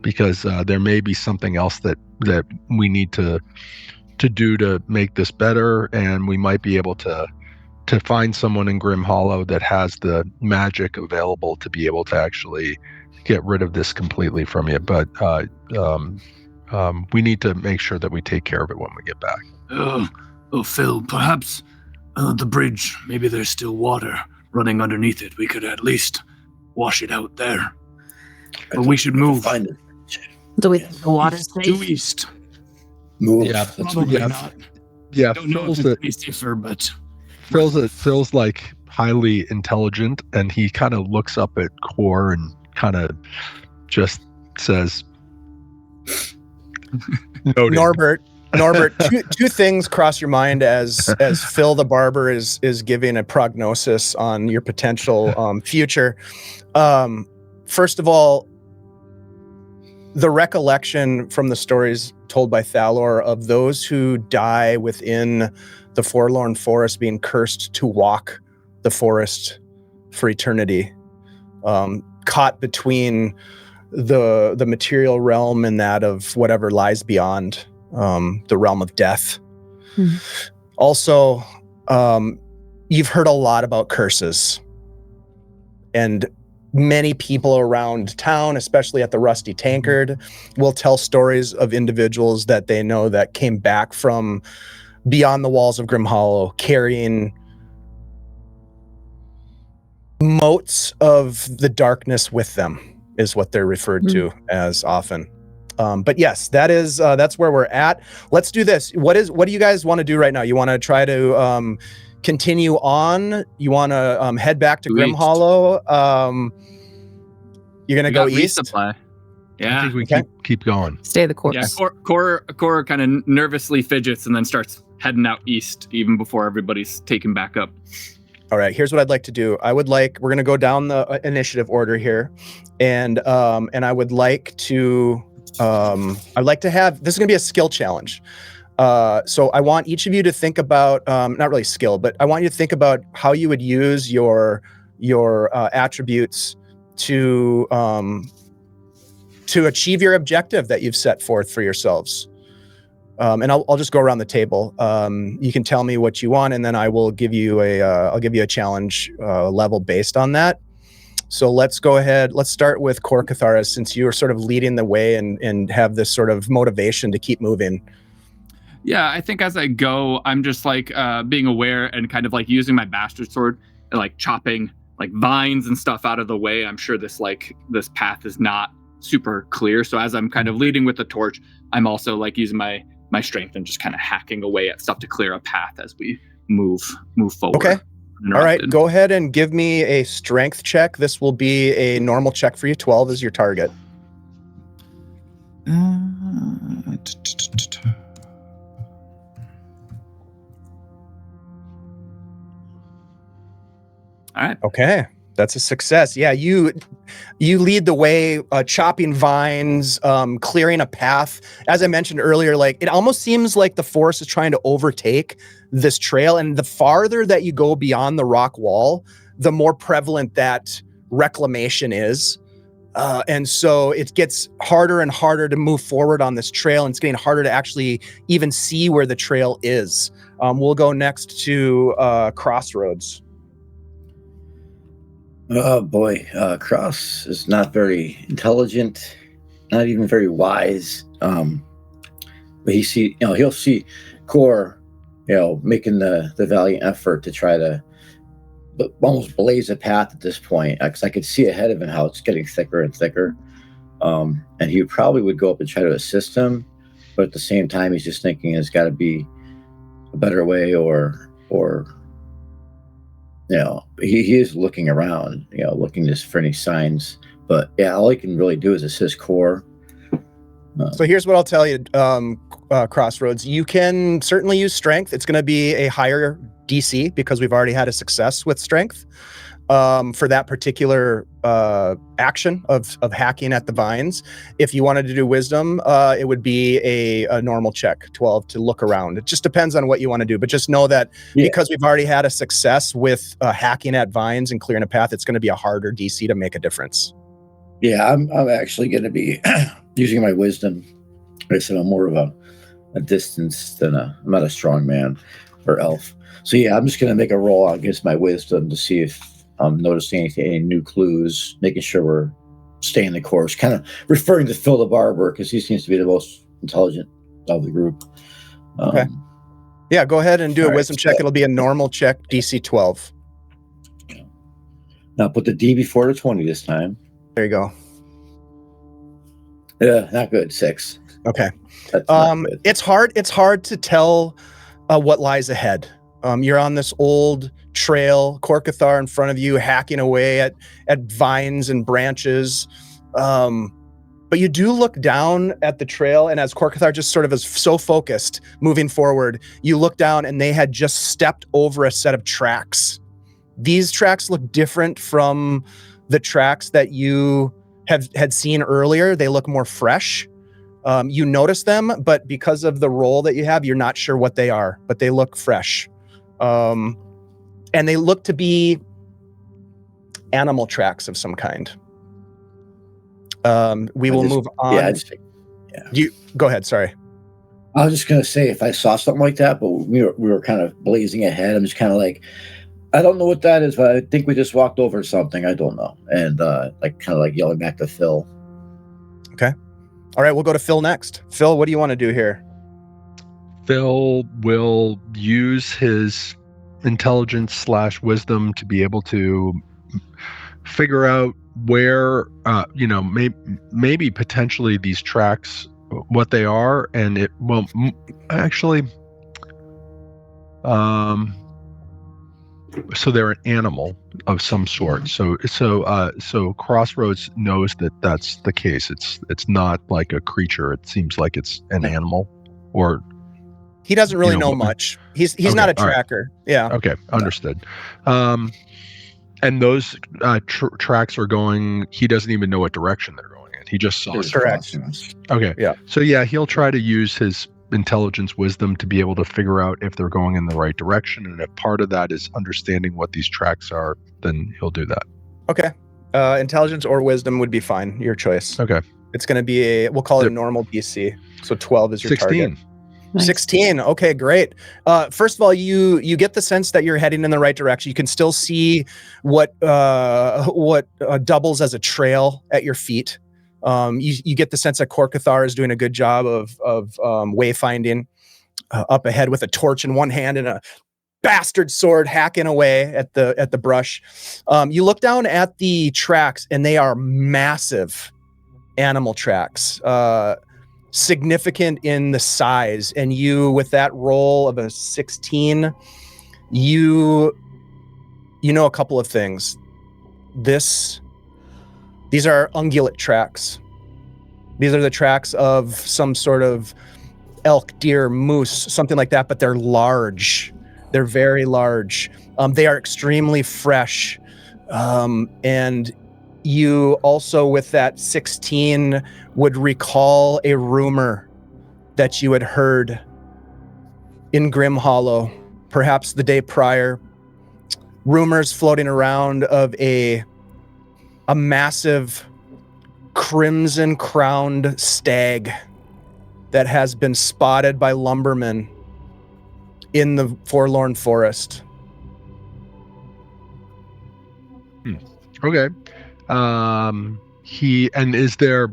Speaker 5: because there may be something else that we need to do to make this better, and we might be able to find someone in Grimhollow that has the magic available to be able to actually get rid of this completely from you. But we need to make sure that we take care of it when we get back.
Speaker 7: Phil, perhaps the bridge, maybe there's still water running underneath it. We could at least wash it out there. But we should move.
Speaker 3: Find it.
Speaker 8: Do we think the water's safe?
Speaker 7: Due east.
Speaker 3: Move.
Speaker 5: Yeah,
Speaker 7: Probably not.
Speaker 5: Yeah,
Speaker 7: Don't know if it's safer, but
Speaker 5: Phil's like highly intelligent, and he kind of looks up at Core and kind of just says, "Noted."
Speaker 1: Norbert, two things cross your mind as Phil the Barber is giving a prognosis on your potential future. First of all, the recollection from the stories told by Thalor of those who die within the Forlorn Forest being cursed to walk the forest for eternity, caught between the material realm and that of whatever lies beyond, the realm of death. Mm-hmm. Also, you've heard a lot about curses, and many people around town, especially at the Rusty Tankard, will tell stories of individuals that they know that came back from beyond the walls of Grimhollow carrying motes of the darkness with them, is what they're referred to as often. But yes, that's where we're at. Let's do this. What do you guys want to do right now? You want to try to continue on? You want to head back to Grimhollow? You're gonna go east.
Speaker 2: Resupply. Yeah,
Speaker 5: I think we keep going.
Speaker 4: Stay the course.
Speaker 2: Yeah, Core kind of nervously fidgets and then starts heading out east, even before everybody's taken back up.
Speaker 1: All right, here's what I'd like to do. We're gonna go down the initiative order here, and I would like to have, this is gonna be a skill challenge. So I want each of you to think about, not really skill, but I want you to think about how you would use your attributes to achieve your objective that you've set forth for yourselves. And I'll just go around the table. You can tell me what you want, and then I will give you a challenge level based on that. So let's go ahead. Let's start with Core Catharas, since you are sort of leading the way and have this sort of motivation to keep moving.
Speaker 2: Yeah, I think as I go, I'm just like being aware and kind of like using my bastard sword and like chopping like vines and stuff out of the way. I'm sure this path is not super clear. So as I'm kind of leading with the torch, I'm also like using my strength and just kind of hacking away at stuff to clear a path as we move forward.
Speaker 1: Okay. All right, go ahead and give me a strength check. This will be a normal check for you. 12 is your target.
Speaker 2: All right.
Speaker 1: Okay, that's a success. Yeah, you lead the way, chopping vines, clearing a path. As I mentioned earlier, like it almost seems like the forest is trying to overtake this trail, and the farther that you go beyond the rock wall, the more prevalent that reclamation is. And so it gets harder and harder to move forward on this trail, and it's getting harder to actually even see where the trail is. We'll go next to Crossroads.
Speaker 3: Oh boy, Cross is not very intelligent, not even very wise. But he'll see Core, making the valiant effort to try to almost blaze a path at this point, because I could see ahead of him how it's getting thicker and thicker. And he probably would go up and try to assist him, but at the same time, he's just thinking there's got to be a better way, or he is looking around, looking just for any signs. But yeah, all he can really do is assist Core.
Speaker 1: So here's what I'll tell you, Crossroads. You can certainly use strength. It's going to be a higher DC because we've already had a success with strength for that particular action of hacking at the vines. If you wanted to do wisdom, it would be a normal check, 12, to look around. It just depends on what you want to do. But just know that because we've already had a success with hacking at vines and clearing a path, it's going to be a harder DC to make a difference.
Speaker 3: Yeah, I'm actually going to be using my wisdom. Like I said, I'm more of a distance than I'm not a strong man or elf. So yeah, I'm just going to make a roll against my wisdom to see if I'm noticing any new clues, making sure we're staying the course, kind of referring to Phil the Barber because he seems to be the most intelligent of the group.
Speaker 1: Okay. Yeah, go ahead and do a wisdom check. It'll be a normal check, DC 12.
Speaker 3: Now put the D before the 20 this time.
Speaker 1: There you go.
Speaker 3: Yeah, not good. 6.
Speaker 1: Okay.
Speaker 3: That's not good.
Speaker 1: It's hard to tell what lies ahead. You're on this old trail, Korkathar in front of you, hacking away at vines and branches. But you do look down at the trail, and as Korkathar just sort of is so focused moving forward, you look down and they had just stepped over a set of tracks. These tracks look different from the tracks that you had seen earlier. They look more fresh. You notice them, but because of the roll that you have, you're not sure what they are, but they look fresh. And they look to be animal tracks of some kind. We will move on. You go ahead. Sorry.
Speaker 3: I was just going to say, if I saw something like that, but we were kind of blazing ahead, I'm just kind of like, I don't know what that is, but I think we just walked over something. I don't know. And kind of yelling back to Phil.
Speaker 1: Okay. All right. We'll go to Phil next. Phil, what do you want to do here?
Speaker 5: Phil will use his intelligence / wisdom to be able to figure out where, maybe potentially these tracks, what they are, and it will actually, so they're an animal of some sort. So Crossroads knows that that's the case. It's not like a creature. It seems like it's an animal, or
Speaker 1: he doesn't really know much. He's
Speaker 5: okay,
Speaker 1: not a tracker. Right. Yeah.
Speaker 5: Okay, understood. And those tracks are going. He doesn't even know what direction they're going in. He just saw it.
Speaker 1: Correct.
Speaker 5: Okay.
Speaker 1: Yeah.
Speaker 5: So yeah, he'll try to use his intelligence wisdom to be able to figure out if they're going in the right direction, and if part of that is understanding what these tracks are, then he'll do that.
Speaker 1: Okay. Intelligence or wisdom would be fine. Your choice.
Speaker 5: Okay.
Speaker 1: It's going to be we'll call it a normal DC. So 12 is your
Speaker 5: 16.
Speaker 1: target. 16. Okay, great. First of all, you get the sense that you're heading in the right direction. You can still see what doubles as a trail at your feet. You get the sense that Korkathar is doing a good job of wayfinding up ahead with a torch in one hand and a bastard sword hacking away at the brush. You look down at the tracks, and they are massive animal tracks. Significant in the size, and you, with that roll of a 16, you know a couple of things. These are ungulate tracks. These are the tracks of some sort of elk, deer, moose, something like that, but they're large. They're very large. They are extremely fresh. And you also, with that 16, would recall a rumor that you had heard in Grimhollow, perhaps the day prior. Rumors floating around of a massive crimson-crowned stag that has been spotted by lumbermen in the Forlorn Forest.
Speaker 5: Okay. Is there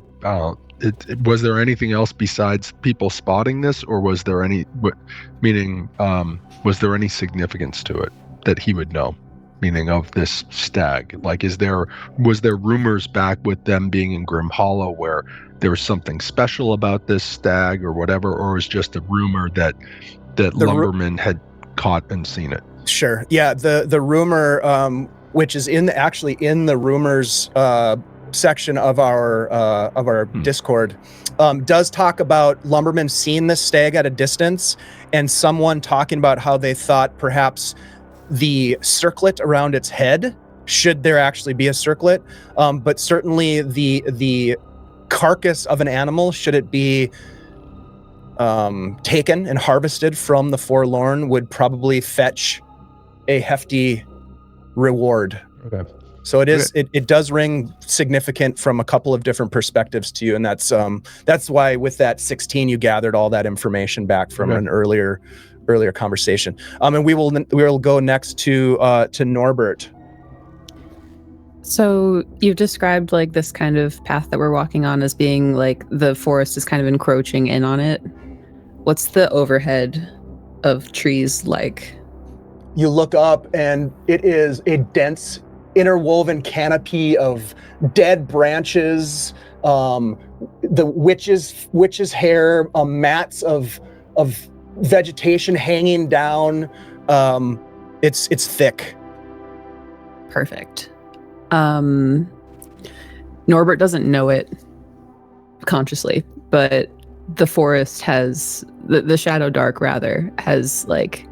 Speaker 5: was there anything else besides people spotting this, or was there any was there any significance to it that he would know, meaning of this stag? Like, was there rumors back with them being in Grimhollow where there was something special about this stag or whatever, or was just a rumor that lumbermen had caught and seen it?
Speaker 1: Sure. Yeah, the rumor, which is in the rumors section of our Discord, does talk about lumbermen seeing this stag at a distance, and someone talking about how they thought perhaps the circlet around its head, should there actually be a circlet, but certainly the carcass of an animal, should it be taken and harvested from the Forlorn, would probably fetch a hefty reward.
Speaker 5: Okay.
Speaker 1: So it does ring significant from a couple of different perspectives to you, and that's why with that 16 you gathered all that information back from an earlier conversation. And we will go next to Norbert.
Speaker 4: So you've described like this kind of path that we're walking on as being like the forest is kind of encroaching in on it. What's the overhead of trees like?
Speaker 1: You look up and it is a dense interwoven canopy of dead branches, the witch's hair, mats of vegetation hanging down. It's thick.
Speaker 4: Perfect. Norbert doesn't know it consciously, but the forest has the Shadowdark rather has like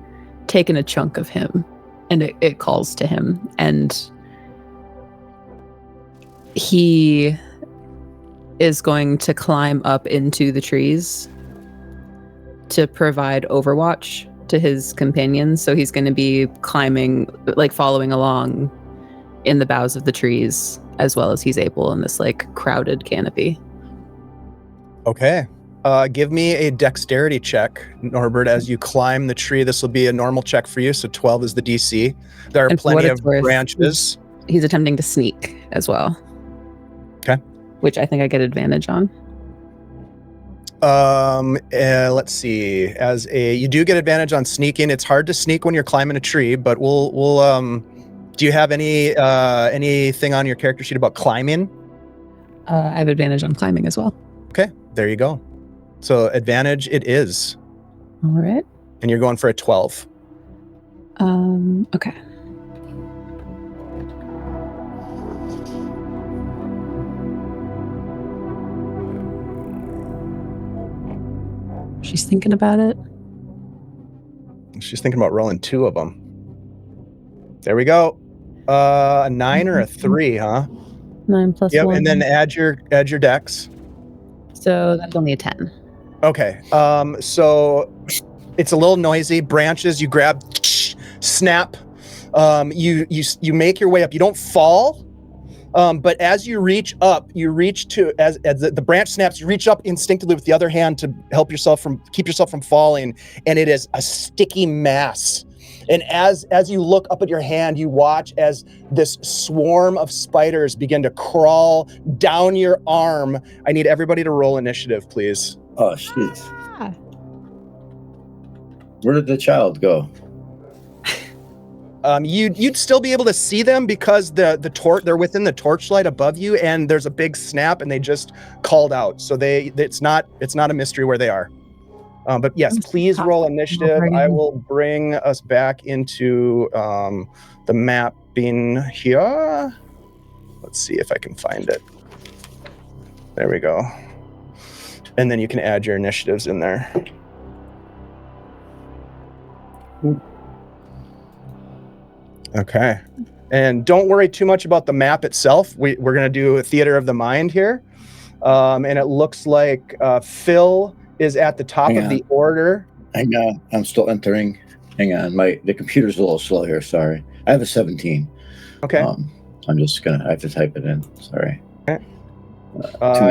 Speaker 4: taken a chunk of him, and it calls to him, and he is going to climb up into the trees to provide overwatch to his companions. So he's going to be climbing, like following along in the boughs of the trees as well as he's able in this like crowded canopy.
Speaker 1: Okay. Give me a dexterity check, Norbert, as you climb the tree. This will be a normal check for you, so 12 is the DC. There are plenty of branches.
Speaker 4: He's attempting to sneak as well.
Speaker 1: Okay.
Speaker 4: Which I think I get advantage on.
Speaker 1: Let's see. You do get advantage on sneaking. It's hard to sneak when you're climbing a tree, but we'll do you have anything on your character sheet about climbing?
Speaker 4: I have advantage on climbing as well.
Speaker 1: Okay, there you go. So advantage it is.
Speaker 4: All right.
Speaker 1: And you're going for a 12.
Speaker 4: Okay. She's thinking about it.
Speaker 1: She's thinking about rolling 2 of them. There we go. A 9 or a 3, huh?
Speaker 4: 9 plus 1.
Speaker 1: And then add your dex.
Speaker 4: So that's only a 10.
Speaker 1: Okay. So it's a little noisy. Branches, you grab, snap. You make your way up. You don't fall. But as you reach up, as the branch snaps, you reach up instinctively with the other hand to keep yourself from falling, and it is a sticky mass. And as you look up at your hand, you watch as this swarm of spiders begin to crawl down your arm. I need everybody to roll initiative, please.
Speaker 3: Oh, shit. Where did the child go?
Speaker 1: You'd still be able to see them because they're within the torchlight above you, and there's a big snap, and they just called out. So it's not a mystery where they are. But yes, please roll initiative. I will bring us back into the mapping here. Let's see if I can find it. There we go. And then you can add your initiatives in there. Okay. And don't worry too much about the map itself. We're going to do a theater of the mind here. And it looks like Phil is at the top of the order.
Speaker 3: Hang on, I'm still entering. Hang on, the computer's a little slow here. Sorry, I have a 17.
Speaker 1: Okay.
Speaker 3: I have to type it in. Sorry.
Speaker 1: Okay.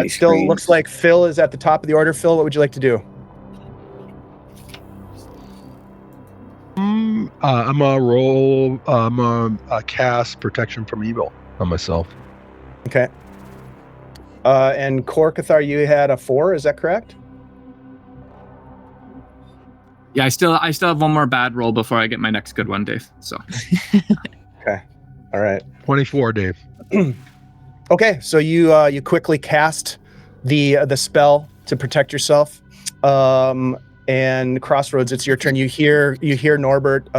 Speaker 1: It still looks like Phil is at the top of the order. Phil, what would you like to do?
Speaker 5: I'm gonna roll. I'm gonna cast protection from evil on myself.
Speaker 1: Okay. And Korkathar, you had a 4. Is that correct?
Speaker 2: Yeah, I still have one more bad roll before I get my next good one, Dave. So.
Speaker 1: Okay. All right.
Speaker 5: 24, Dave.
Speaker 1: Okay, so you quickly cast the spell to protect yourself. And Crossroads, it's your turn. You hear Norbert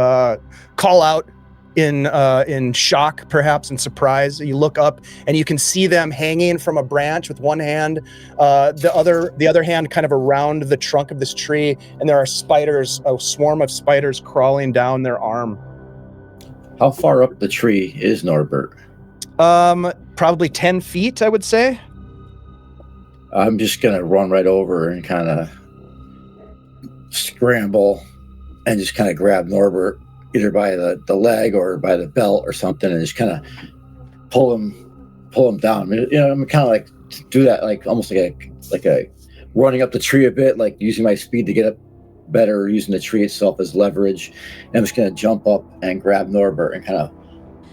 Speaker 1: call out in shock, perhaps in surprise. You look up and you can see them hanging from a branch with one hand, the other hand kind of around the trunk of this tree, and there are spiders, a swarm of spiders crawling down their arm.
Speaker 3: How far up the tree is Norbert?
Speaker 1: Probably 10 feet, I would say.
Speaker 3: I'm just gonna run right over and kind of scramble and just kind of grab Norbert either by the leg or by the belt or something, and just kind of pull him down. I mean, I'm kind of like do that, like almost like a running up the tree a bit, like using my speed to get up better, using the tree itself as leverage. And I'm just gonna jump up and grab Norbert and kind of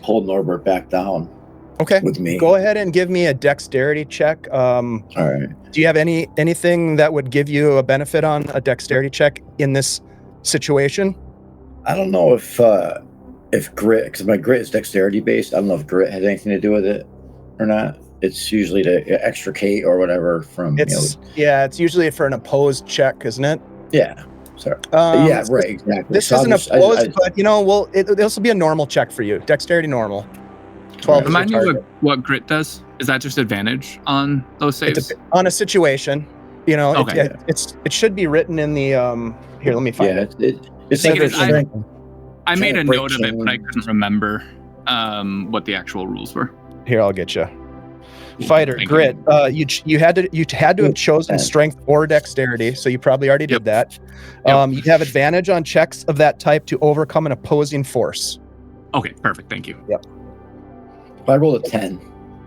Speaker 3: pull Norbert back down.
Speaker 1: Okay.
Speaker 3: With me.
Speaker 1: Go ahead and give me a dexterity check.
Speaker 3: All right.
Speaker 1: Do you have anything that would give you a benefit on a dexterity check in this situation?
Speaker 3: I don't know if grit, because my grit is dexterity based. I don't know if grit has anything to do with it or not. It's usually to extricate or whatever from.
Speaker 1: It's usually for an opposed check, isn't it?
Speaker 3: Yeah. Sorry. Yeah. Right. Exactly.
Speaker 1: This isn't opposed, but this will be a normal check for you. Dexterity normal. 12.
Speaker 2: Remind me what grit does. Is that just advantage on those saves?
Speaker 1: On a situation,
Speaker 2: Okay.
Speaker 1: it should be written in the here. Let me find it.
Speaker 3: It's
Speaker 2: I made a note of it, but I couldn't remember what the actual rules were.
Speaker 1: Here, I'll get you. Fighter grit. You had to have chosen strength or dexterity, so you probably already did that. You have advantage on checks of that type to overcome an opposing force.
Speaker 2: Okay, perfect. Thank you.
Speaker 1: Yep.
Speaker 3: I rolled a 10.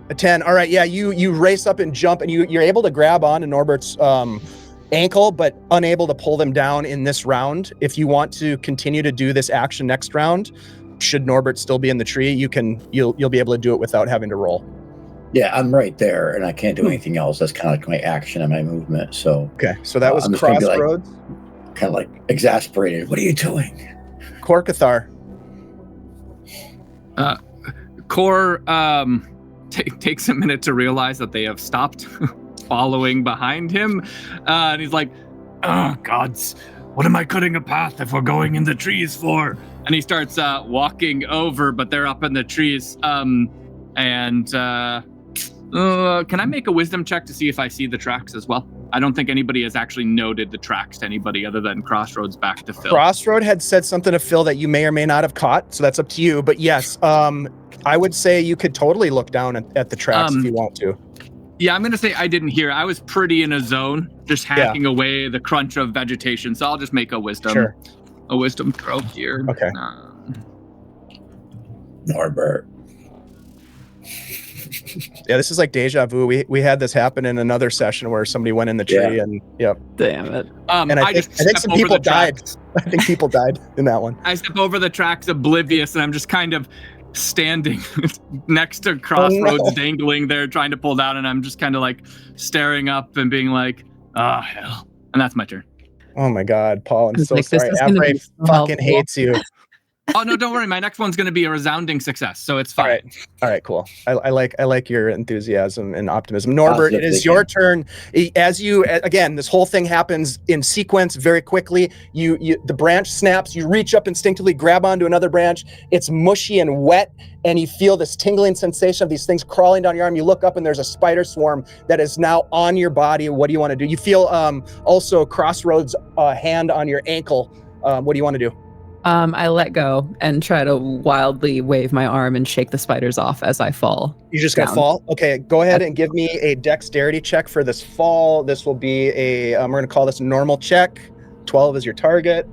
Speaker 1: A 10. All right. Yeah, you race up and jump, and you're able to grab on to Norbert's ankle, but unable to pull them down in this round. If you want to continue to do this action next round, should Norbert still be in the tree, you'll be able to do it without having to roll.
Speaker 3: Yeah, I'm right there, and I can't do anything else. That's kind of like my action and my movement. So
Speaker 1: okay, so that was Crossroads.
Speaker 3: Kind of like exasperated. What are you doing,
Speaker 1: Korkathar?
Speaker 2: Kor takes a minute to realize that they have stopped following behind him, and he's like,
Speaker 7: "Oh gods, what am I cutting a path if we're going in the trees for?"
Speaker 2: And he starts walking over, but they're up in the trees. Can I make a wisdom check to see if I see the tracks as well? I don't think anybody has actually noted the tracks to anybody other than Crossroads back to Phil.
Speaker 1: Crossroad had said something to Phil that you may or may not have caught, so that's up to you. But yes, I would say you could totally look down at the tracks if you want to.
Speaker 2: Yeah, I'm going to say I didn't hear. I was pretty in a zone, just hacking away the crunch of vegetation. So I'll just make a wisdom throw here.
Speaker 1: Okay.
Speaker 3: Norbert.
Speaker 1: Yeah, this is like deja vu. We had this happen in another session where somebody went in the tree and
Speaker 6: Damn it.
Speaker 1: And I think some people died. I think people died in that one.
Speaker 2: I step over the tracks oblivious, and I'm just kind of standing next to Crossroads, dangling there, trying to pull down, and I'm just kind of like staring up and being like, "Ah, hell." And that's my turn.
Speaker 1: Oh my God, Paul, I'm so
Speaker 6: like,
Speaker 1: sorry. Avery fucking hates you.
Speaker 2: Oh no, don't worry. My next one's going to be a resounding success, so it's fine.
Speaker 1: All right, cool. I like your enthusiasm and optimism. Norbert, it is your turn. As you again, this whole thing happens in sequence very quickly. The branch snaps. You reach up instinctively, grab onto another branch. It's mushy and wet, and you feel this tingling sensation of these things crawling down your arm. You look up, and there's a spider swarm that is now on your body. What do you want to do? You feel also Crossroads' hand on your ankle. What do you want to do?
Speaker 4: I let go and try to wildly wave my arm and shake the spiders off as I fall.
Speaker 1: You just gonna
Speaker 4: down.
Speaker 1: fall? Okay, go ahead and give me a dexterity check for this fall. This will be a, we're gonna call this a normal check. 12 is your target.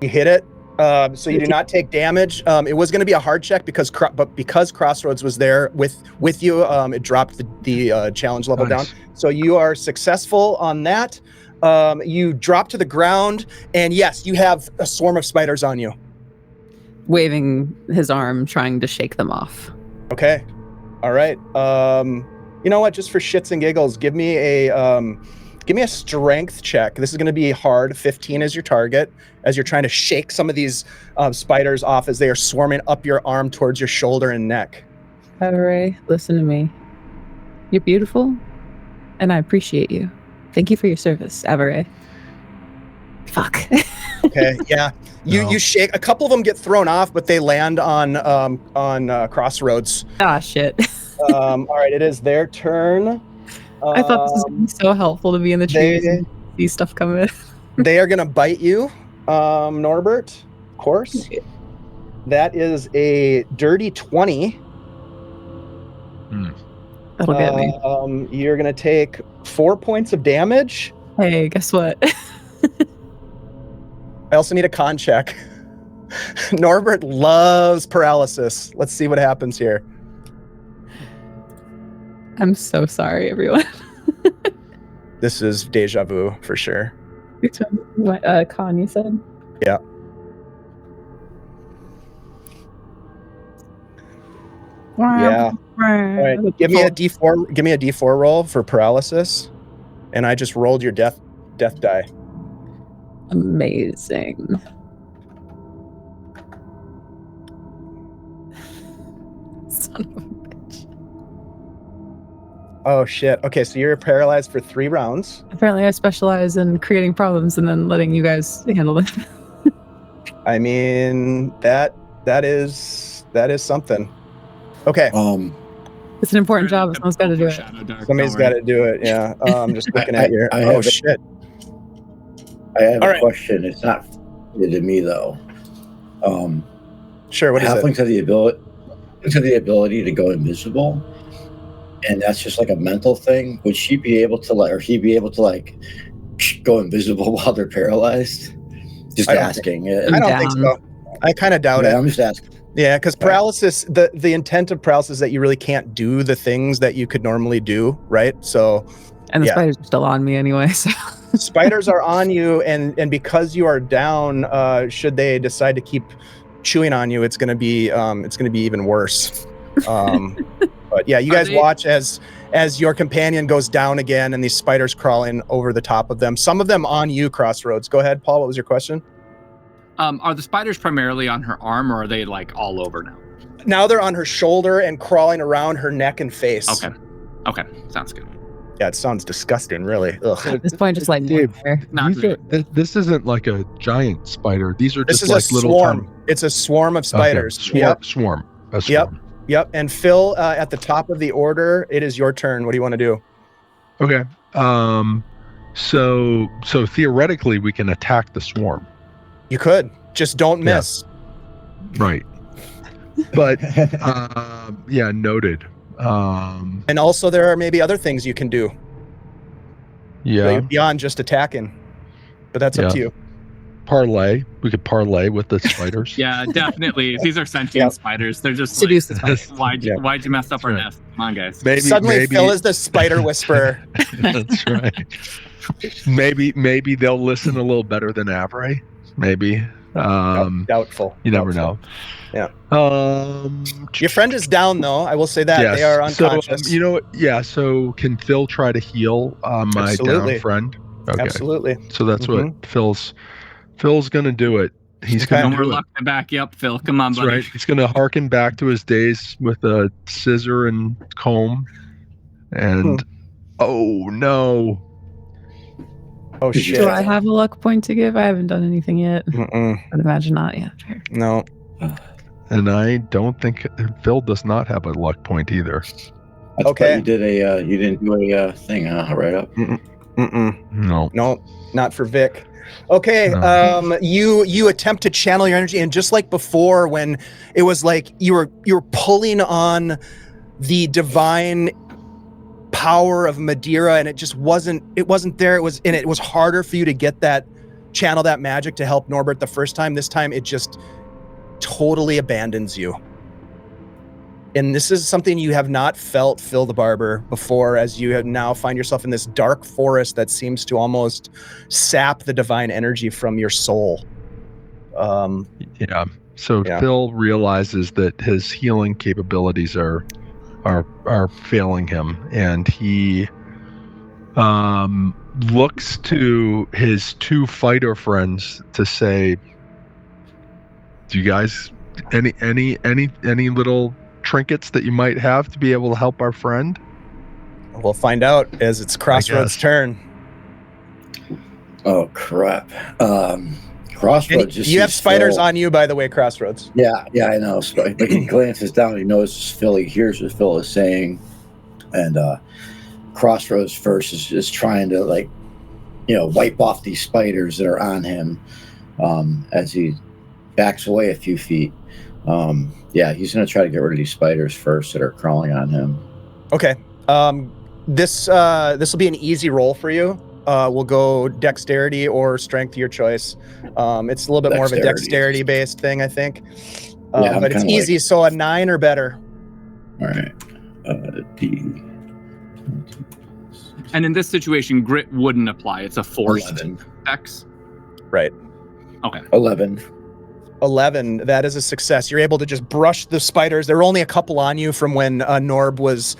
Speaker 1: You hit it, so you do not take damage. It was going to be a hard check because Crossroads was there with you, it dropped the challenge level down. So you are successful on that. You drop to the ground, and yes, you have a swarm of spiders on you.
Speaker 4: Waving his arm, trying to shake them off.
Speaker 1: Okay, all right. You know what? Just for shits and giggles, give me a strength check. This is going to be hard. 15 is your target as you're trying to shake some of these spiders off as they are swarming up your arm towards your shoulder and neck.
Speaker 4: Avery, listen to me. You're beautiful, and I appreciate you. Thank you for your service, Avery. Fuck.
Speaker 1: Okay, yeah. You shake. A couple of them get thrown off, but they land on Crossroads.
Speaker 4: Ah, shit.
Speaker 1: All right, it is their turn.
Speaker 4: I thought this was going to be so helpful to be in the trees and see stuff come in.
Speaker 1: They are going to bite you, Norbert, of course. That is a dirty 20.
Speaker 4: That'll get me.
Speaker 1: You're going to take 4 points of damage.
Speaker 4: Hey, guess what?
Speaker 1: I also need a con check. Norbert loves paralysis. Let's see what happens here.
Speaker 4: I'm so sorry, everyone.
Speaker 1: This is deja vu for sure.
Speaker 4: What, con, you said?
Speaker 1: Yeah. Yeah. All right. Give me a D4. Give me a D4 roll for paralysis, and I just rolled your death die.
Speaker 4: Amazing. Son of a bitch.
Speaker 1: Oh shit. Okay, so you're paralyzed for 3 rounds.
Speaker 4: Apparently, I specialize in creating problems and then letting you guys handle it.
Speaker 1: I mean, that is something. Okay.
Speaker 4: It's an important job. Someone's got to do it.
Speaker 1: Somebody's got to do it. Yeah. I'm just looking at your. Oh shit.
Speaker 3: I have a question. It's not to me though.
Speaker 1: Sure. What is it?
Speaker 3: Halflings have the ability to go invisible, and that's just like a mental thing. Would she be able to or he be able to go invisible while they're paralyzed? Just asking.
Speaker 1: I don't think so. I kind of doubt it.
Speaker 3: I'm just asking.
Speaker 1: Yeah, because paralysis, the intent of paralysis is that you really can't do the things that you could normally do, right? So,
Speaker 4: and the spiders are still on me anyway. So
Speaker 1: spiders are on you, and because you are down, should they decide to keep chewing on you, it's gonna be even worse. But yeah, you guys watch as your companion goes down again, and these spiders crawling over the top of them. Some of them on you, Crossroads. Go ahead, Paul. What was your question?
Speaker 2: Are the spiders primarily on her arm, or are they all over now?
Speaker 1: Now they're on her shoulder and crawling around her neck and face.
Speaker 2: Okay, sounds good.
Speaker 1: Yeah, it sounds disgusting, really. Ugh.
Speaker 4: At this point, just
Speaker 5: this isn't like a giant spider. These are just like little
Speaker 1: swarm. It's a swarm of spiders.
Speaker 5: Okay. Swarm.
Speaker 1: Yep. And Phil, at the top of the order, it is your turn. What do you want to do?
Speaker 5: Okay. So theoretically, we can attack the swarm.
Speaker 1: You could. Just don't miss.
Speaker 5: Right. But yeah, noted.
Speaker 1: And also there are maybe other things you can do.
Speaker 5: Yeah.
Speaker 1: Beyond just attacking. But that's up to you.
Speaker 5: Parlay. We could parlay with the spiders.
Speaker 2: Yeah, definitely. These are sentient spiders. They're just why'd you mess up our nest? Come on, guys.
Speaker 1: Suddenly Phil is the spider whisperer.
Speaker 5: That's right. Maybe they'll listen a little better than Avery. Maybe.
Speaker 1: Doubtful.
Speaker 5: You never know.
Speaker 1: Yeah. Your friend is down though. I will say that. Yes. They are unconscious.
Speaker 5: So, so can Phil try to heal my down friend? Okay.
Speaker 1: Absolutely.
Speaker 5: So that's what Phil's gonna do it. He's gonna
Speaker 2: do luck to back you up, Phil. Come on, buddy.
Speaker 5: Right. He's gonna harken back to his days with a scissor and comb. And oh no.
Speaker 1: Oh shit.
Speaker 4: Do I have a luck point to give? I haven't done anything yet. I'd imagine not yet.
Speaker 1: No.
Speaker 5: And I don't think Phil does not have a luck point either.
Speaker 3: You didn't do a thing, right up.
Speaker 5: No.
Speaker 1: No, not for Vic. Okay,
Speaker 5: No.
Speaker 1: you attempt to channel your energy, and just like before, when it was like you were pulling on the divine power of Madeira, and it just wasn't there. It was harder for you to get that channel that magic to help Norbert the first time. This time, it just totally abandons you. And this is something you have not felt, Phil the Barber, before, as you have now find yourself in this dark forest that seems to almost sap the divine energy from your soul.
Speaker 5: Yeah. So Phil realizes that his healing capabilities are failing him, and he looks to his two fighter friends to say, "Do you guys any little trinkets that you might have to be able to help our friend?"
Speaker 1: We'll find out as it's Crossroads' turn.
Speaker 3: Oh crap! Crossroads.
Speaker 1: You have spiders on you, by the way, Crossroads.
Speaker 3: Yeah, I know. So he glances down. He notices Phil. He hears what Phil is saying, and Crossroads first is trying to wipe off these spiders that are on him as he backs away a few feet. He's going to try to get rid of these spiders first that are crawling on him. Okay.
Speaker 1: This will be an easy roll for you. We'll go dexterity or strength, your choice. It's a little bit more of a dexterity-based thing, I think. But it's easy, so a 9 or better.
Speaker 3: All right. D.
Speaker 2: And in this situation, grit wouldn't apply. It's a forced X.
Speaker 1: Right.
Speaker 2: Okay.
Speaker 3: 11.
Speaker 1: 11. That is a success. You're able to just brush the spiders. There were only a couple on you from when Norb was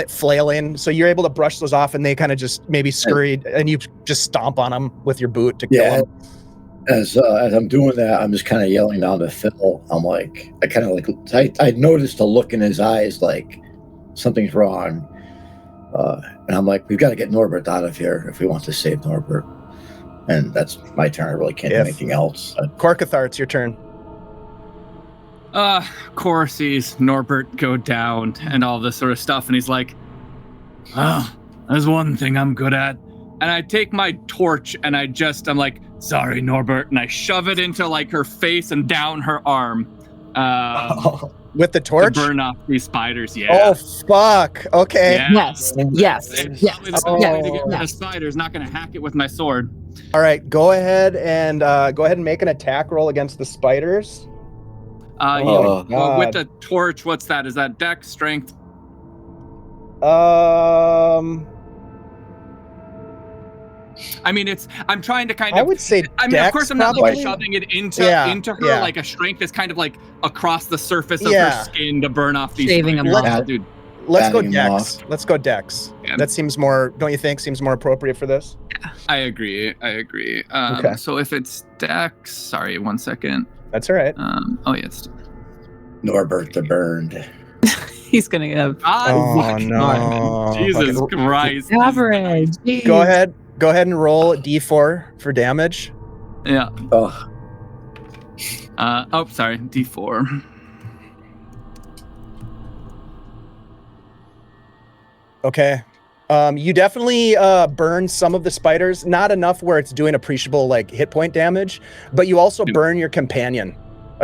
Speaker 1: flailing. So you're able to brush those off, and they kind of just maybe scurried, and you just stomp on them with your boot to kill them.
Speaker 3: As I'm doing that, I'm just kind of yelling down to Phil. I'm like, I noticed a look in his eyes, like something's wrong. And I'm like, we've got to get Norbert out of here if we want to save Norbert. And that's my turn. I really can't do anything else.
Speaker 1: Korkathar, it's your turn.
Speaker 2: Kor sees Norbert go down and all this sort of stuff, and he's like, there's one thing I'm good at. And I take my torch and I'm like, sorry, Norbert, and I shove it into her face and down her arm.
Speaker 1: With the torch?
Speaker 2: To burn off these spiders,
Speaker 1: Oh, fuck. Okay.
Speaker 2: Yeah.
Speaker 8: Yes.
Speaker 2: The spiders, not going to hack it with my sword.
Speaker 1: All right, go ahead and make an attack roll against the spiders.
Speaker 2: Well, with the torch, what's that? Is that dex, strength? I mean, I'm trying to kind of.
Speaker 1: I would say.
Speaker 2: I mean,
Speaker 1: dex,
Speaker 2: of course, I'm not shoving it into her.
Speaker 1: Yeah.
Speaker 2: Like a strength is kind of across the surface of her skin to burn off these.
Speaker 4: Shaving them off.
Speaker 2: Dude.
Speaker 1: Let's go dex. Let's go dex.
Speaker 2: Yeah.
Speaker 1: That seems more. Don't you think? Seems more appropriate for this.
Speaker 2: Yeah, I agree.
Speaker 1: Okay.
Speaker 2: So if it's dex, sorry, 1 second.
Speaker 1: That's all right.
Speaker 2: It's
Speaker 3: Norbert the Burned.
Speaker 4: He's gonna have.
Speaker 1: Oh no!
Speaker 2: Jesus Christ!
Speaker 4: Average.
Speaker 1: Go ahead and roll D4 for damage.
Speaker 2: Yeah.
Speaker 3: Oh.
Speaker 2: Sorry, D4.
Speaker 1: Okay. You definitely burn some of the spiders, not enough where it's doing appreciable hit point damage, but you also burn your companion.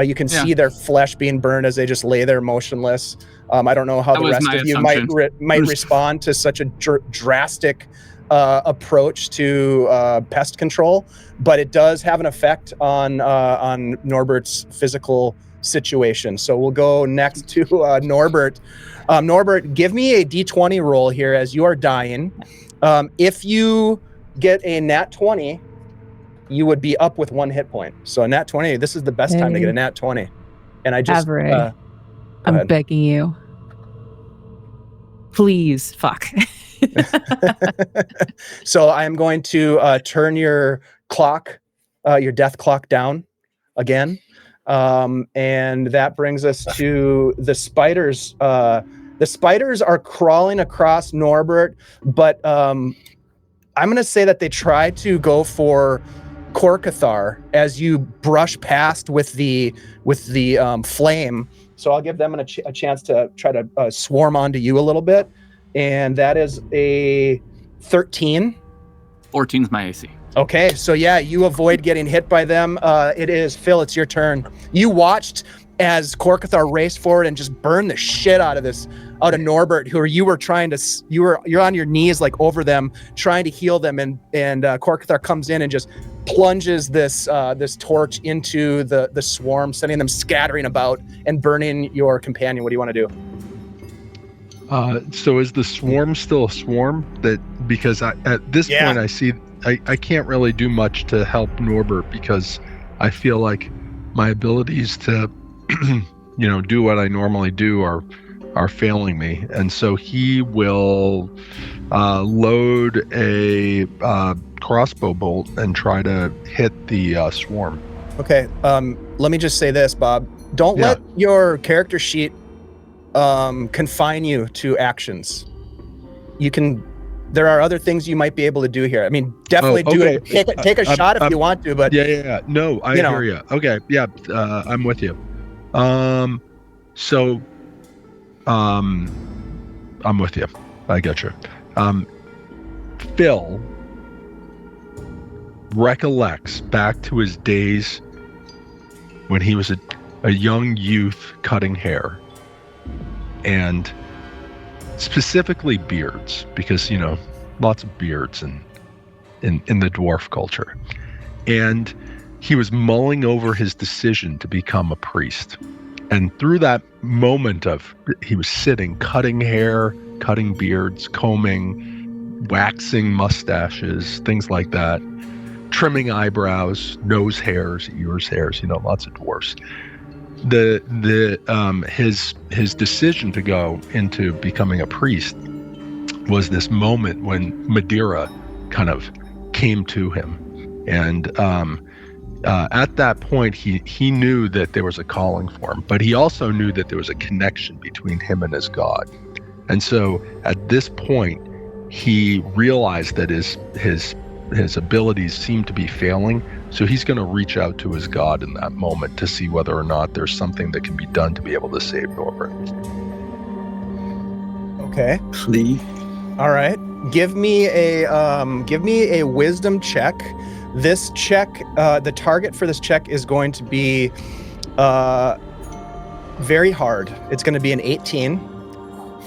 Speaker 1: You can see their flesh being burned as they just lay there motionless. I don't know how the rest of you might respond to such a drastic approach to pest control, but it does have an effect on Norbert's physical situation. So we'll go next to Norbert. Norbert, give me a D20 roll here as you are dying. If you get a nat 20, you would be up with 1 hit point. So a nat 20, this is the best time to get a nat 20. And I just...
Speaker 4: I'm begging you. Please, fuck.
Speaker 1: So I'm going to turn your clock, your death clock down again. And that brings us to the spiders. The spiders are crawling across Norbert, but I'm going to say that they try to go for Korkathar as you brush past with the flame. So I'll give them a chance to try to swarm onto you a little bit. And that is a 13.
Speaker 2: 14's my AC.
Speaker 1: Okay, so yeah, you avoid getting hit by them. It is Phil, it's your turn. You watched as Korkathar raced forward and just burned the shit out of Norbert, you're on your knees like over them, trying to heal them, and Korkathar comes in and just plunges this torch into the swarm, sending them scattering about and burning your companion. What do you want to do?
Speaker 5: So is the swarm still a swarm? Because at this point I see I can't really do much to help Norbert, because I feel like my abilities to do what I normally do are failing me, and so he will load a crossbow bolt and try to hit the swarm.
Speaker 1: Okay, let me just say this, Bob. Don't let your character sheet confine you to actions. There are other things you might be able to do here. I mean, definitely do it. Take a shot if you want to, but
Speaker 5: yeah. No, I hear you. Okay, yeah, I'm with you. I'm with you. I got you. Phil recollects back to his days when he was a young youth cutting hair, and specifically beards, because lots of beards in the dwarf culture, and he was mulling over his decision to become a priest. And through that moment he was sitting, cutting hair, cutting beards, combing, waxing mustaches, things like that, trimming eyebrows, nose hairs, ears hairs, lots of dwarfs. His decision to go into becoming a priest was this moment when Madeira kind of came to him, and at that point he knew that there was a calling for him, but he also knew that there was a connection between him and his god. And so at this point he realized that his abilities seemed to be failing, so he's going to reach out to his god in that moment to see whether or not there's something that can be done to be able to save Norbert.
Speaker 1: Okay.
Speaker 3: Please.
Speaker 1: All right. Give me a wisdom check. This check, the target for this check is going to be very hard. It's going to be an 18.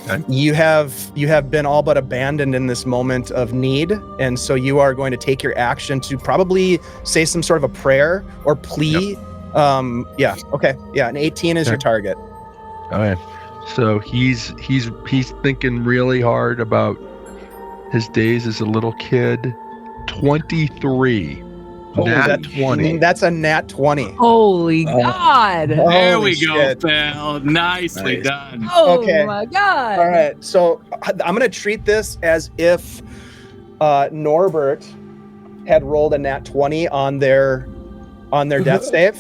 Speaker 1: Okay. You have been all but abandoned in this moment of need, and so you are going to take your action to probably say some sort of a prayer or plea. Yep. Okay. Yeah, an 18 is your target.
Speaker 5: Okay. So he's thinking really hard about his days as a little kid. 23. Nat 20.
Speaker 1: That's a nat 20.
Speaker 4: Holy God.
Speaker 2: There we go, Phil. Nicely done.
Speaker 4: Oh my God.
Speaker 1: All right. So I'm going to treat this as if Norbert had rolled a nat 20 on their death save,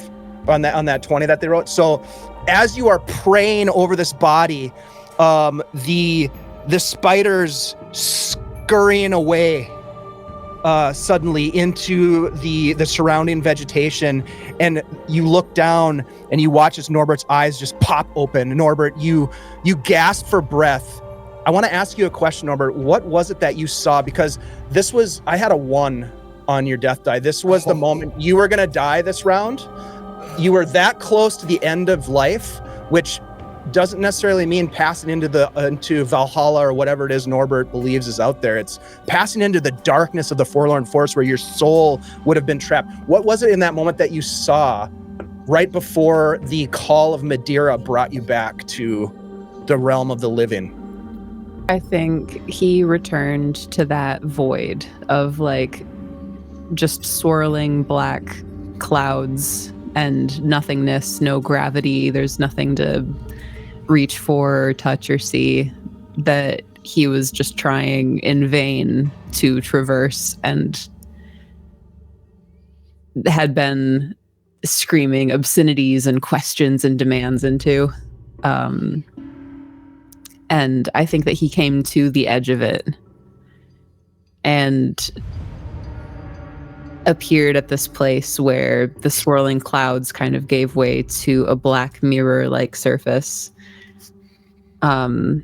Speaker 1: on that 20 that they rolled. So as you are praying over this body, the spiders scurrying away suddenly into the surrounding vegetation, and you look down and you watch as Norbert's eyes just pop open. Norbert, you gasp for breath. I want to ask you a question, Norbert. What was it that you saw? Because I had a 1 on your death die. This was the moment you were going to die this round. You were that close to the end of life, which doesn't necessarily mean passing into Valhalla or whatever it is Norbert believes is out there. It's passing into the darkness of the Forlorn Forest where your soul would have been trapped. What was it in that moment that you saw right before the call of Madeira brought you back to the realm of the living?
Speaker 4: I think he returned to that void of just swirling black clouds and nothingness, no gravity. There's nothing to reach for, touch, or see, that he was just trying in vain to traverse and had been screaming obscenities and questions and demands into. And I think that he came to the edge of it and appeared at this place where the swirling clouds kind of gave way to a black mirror-like surface. And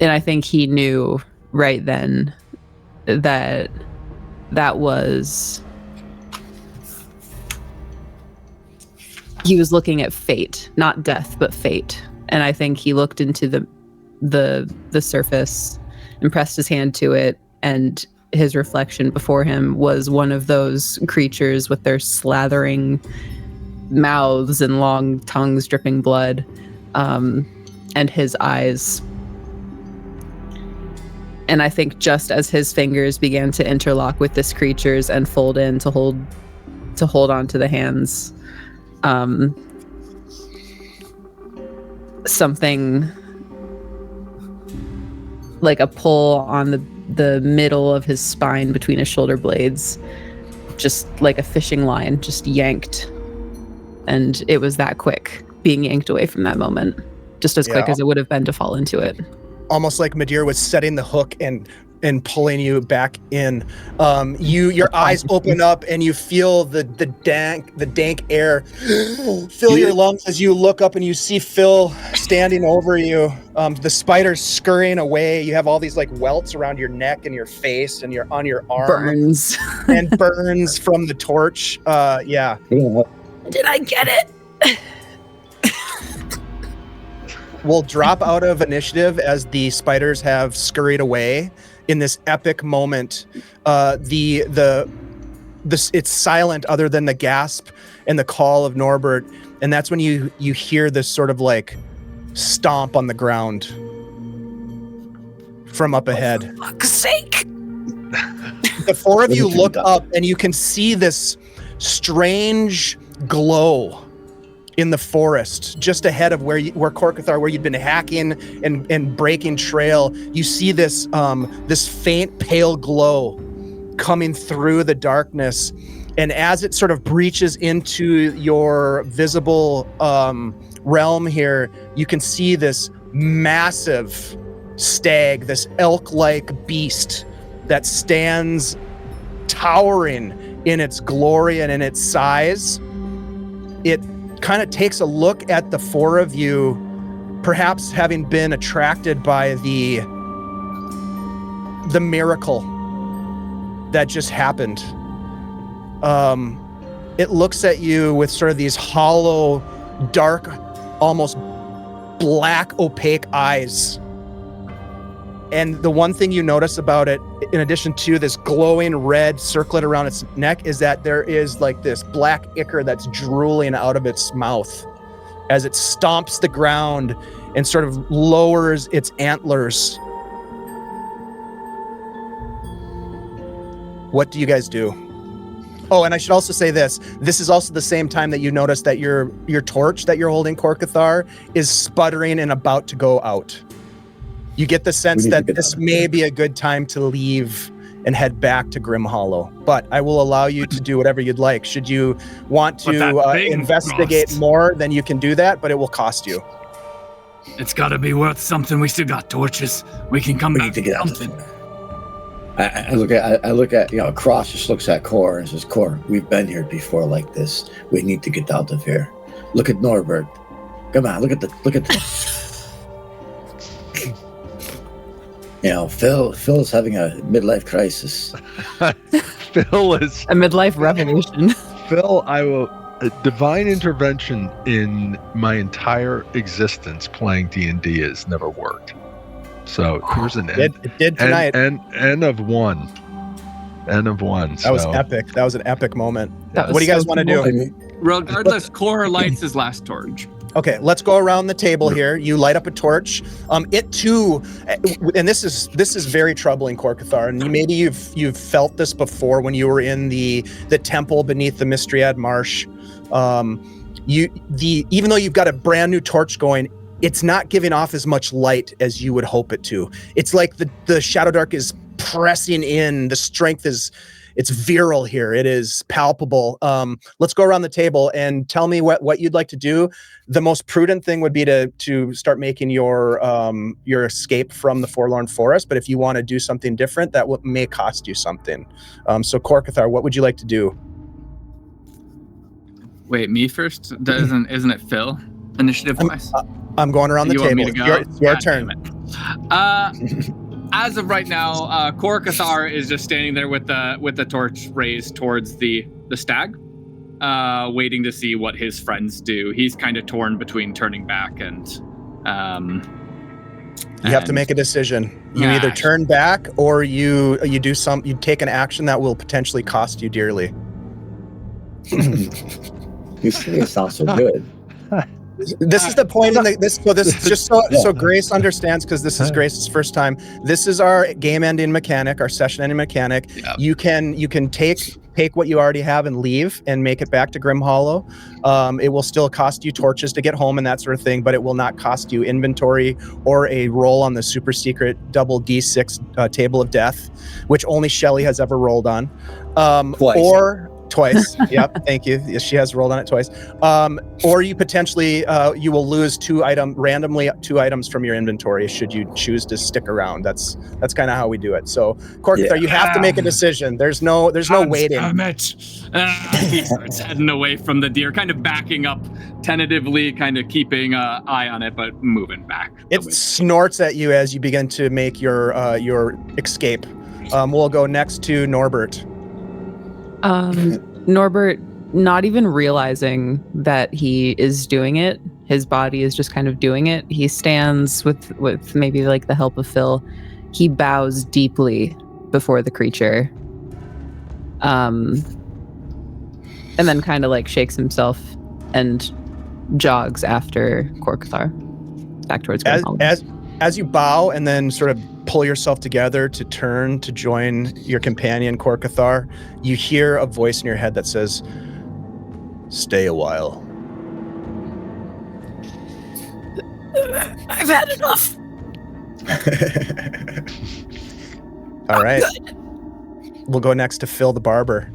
Speaker 4: I think he knew right then that was he was looking at fate, not death, but fate. And I think he looked into the surface and pressed his hand to it, and his reflection before him was one of those creatures with their slathering mouths and long tongues dripping blood, and his eyes. And I think just as his fingers began to interlock with this creature's and fold in to hold on to the hands, something like a pull on the middle of his spine between his shoulder blades, just like a fishing line, just yanked. And it was that quick, being yanked away from that moment, just as quick as it would have been to fall into it.
Speaker 1: Almost like Madeir was setting the hook and pulling you back in. Your eyes open up and you feel the dank air fill your lungs as you look up and you see Phil standing over you. The spider's scurrying away. You have all these like welts around your neck and your face and on your arm.
Speaker 4: Burns.
Speaker 1: And burns from the torch. Yeah.
Speaker 8: Did I get it?
Speaker 1: We'll drop out of initiative as the spiders have scurried away in this epic moment. It's silent other than the gasp and the call of Norbert, and that's when you hear this sort of like stomp on the ground from up ahead.
Speaker 8: For fuck's sake!
Speaker 1: The four of you look up and you can see this strange glow in the forest just ahead of where Korkathar, where you'd been hacking and breaking trail. You see this this faint pale glow coming through the darkness, and as it sort of breaches into your visible realm here, you can see this massive stag, this elk-like beast that stands towering in its glory and in its size. It kind of takes a look at the four of you, perhaps having been attracted by the miracle that just happened. It looks at you with sort of these hollow, dark, almost black, opaque eyes. And the one thing you notice about it, in addition to this glowing red circlet around its neck, is that there is like this black ichor that's drooling out of its mouth as it stomps the ground and sort of lowers its antlers. What do you guys do? Oh, and I should also say this. This is also the same time that you notice that your torch that you're holding, Korkathar, is sputtering and about to go out. You get the sense that this may be a good time to leave and head back to Grimhollow, but I will allow you to do whatever you'd like. Should you want to investigate more, then you can do that, but it will cost you.
Speaker 7: It's got to be worth something. We still got torches. We can come back to get something.
Speaker 3: I look at Cross just looks at Core and says, Core, we've been here before like this. We need to get out of here. Look at Norbert. Come on, look at the Phil's having a midlife crisis.
Speaker 5: Phil is
Speaker 4: a midlife revolution.
Speaker 5: Phil, I will divine intervention in my entire existence playing D&D has never worked. So here's an end.
Speaker 1: It did tonight.
Speaker 5: N of one.
Speaker 1: That was epic. That was an epic moment. What do you guys want to do?
Speaker 2: Regardless, Core lights his last torch.
Speaker 1: Okay, let's go around the table here. You light up a torch. It too, and this is very troubling, Korkathar. And maybe you've felt this before when you were in the temple beneath the Mistriad Marsh. Even though you've got a brand new torch going, it's not giving off as much light as you would hope it to. It's like the Shadowdark is pressing in. The strength it's virile here. It is palpable. Let's go around the table and tell me what you'd like to do. The most prudent thing would be to start making your escape from the Forlorn Forest. But if you want to do something different, that may cost you something. So Korkathar, what would you like to do?
Speaker 2: Wait, me first? Isn't it Phil? Initiative wise?
Speaker 1: I'm going around the table. It's your turn.
Speaker 2: as of right now, Korkathar is just standing there with the torch raised towards the stag, waiting to see what his friends do. He's kind of torn between turning back and.
Speaker 1: You have to make a decision. You either turn back or you take an action that will potentially cost you dearly.
Speaker 3: You sound so good.
Speaker 1: This is the point in so Grace understands, because this is Grace's first time. This is our game ending mechanic, our session ending mechanic. Yep. You can take what you already have and leave and make it back to Grimhollow. It will still cost you torches to get home and that sort of thing, but it will not cost you inventory or a roll on the super secret double D6 table of death, which only Shelly has ever rolled on. Twice. Yep. Thank you. Yes, she has rolled on it twice. Or you potentially you will lose randomly two items from your inventory should you choose to stick around. That's kind of how we do it. So, Korkathar, you have to make a decision. There's no waiting.
Speaker 2: Damn it. He starts heading away from the deer, kind of backing up tentatively, kind of keeping an eye on it, but moving back.
Speaker 1: It snorts at you as you begin to make your escape. We'll go next to Norbert.
Speaker 4: Norbert, not even realizing that he is doing it, his body is just kind of doing it. He stands with maybe like the help of Phil. He bows deeply before the creature. And then kind of like shakes himself and jogs after Korkathar back towards Grimhollow.
Speaker 1: As you bow and then sort of pull yourself together to turn to join your companion Korkathar, you hear a voice in your head that says, "Stay a while."
Speaker 8: I've had enough.
Speaker 1: All right. We'll go next to Phil the Barber.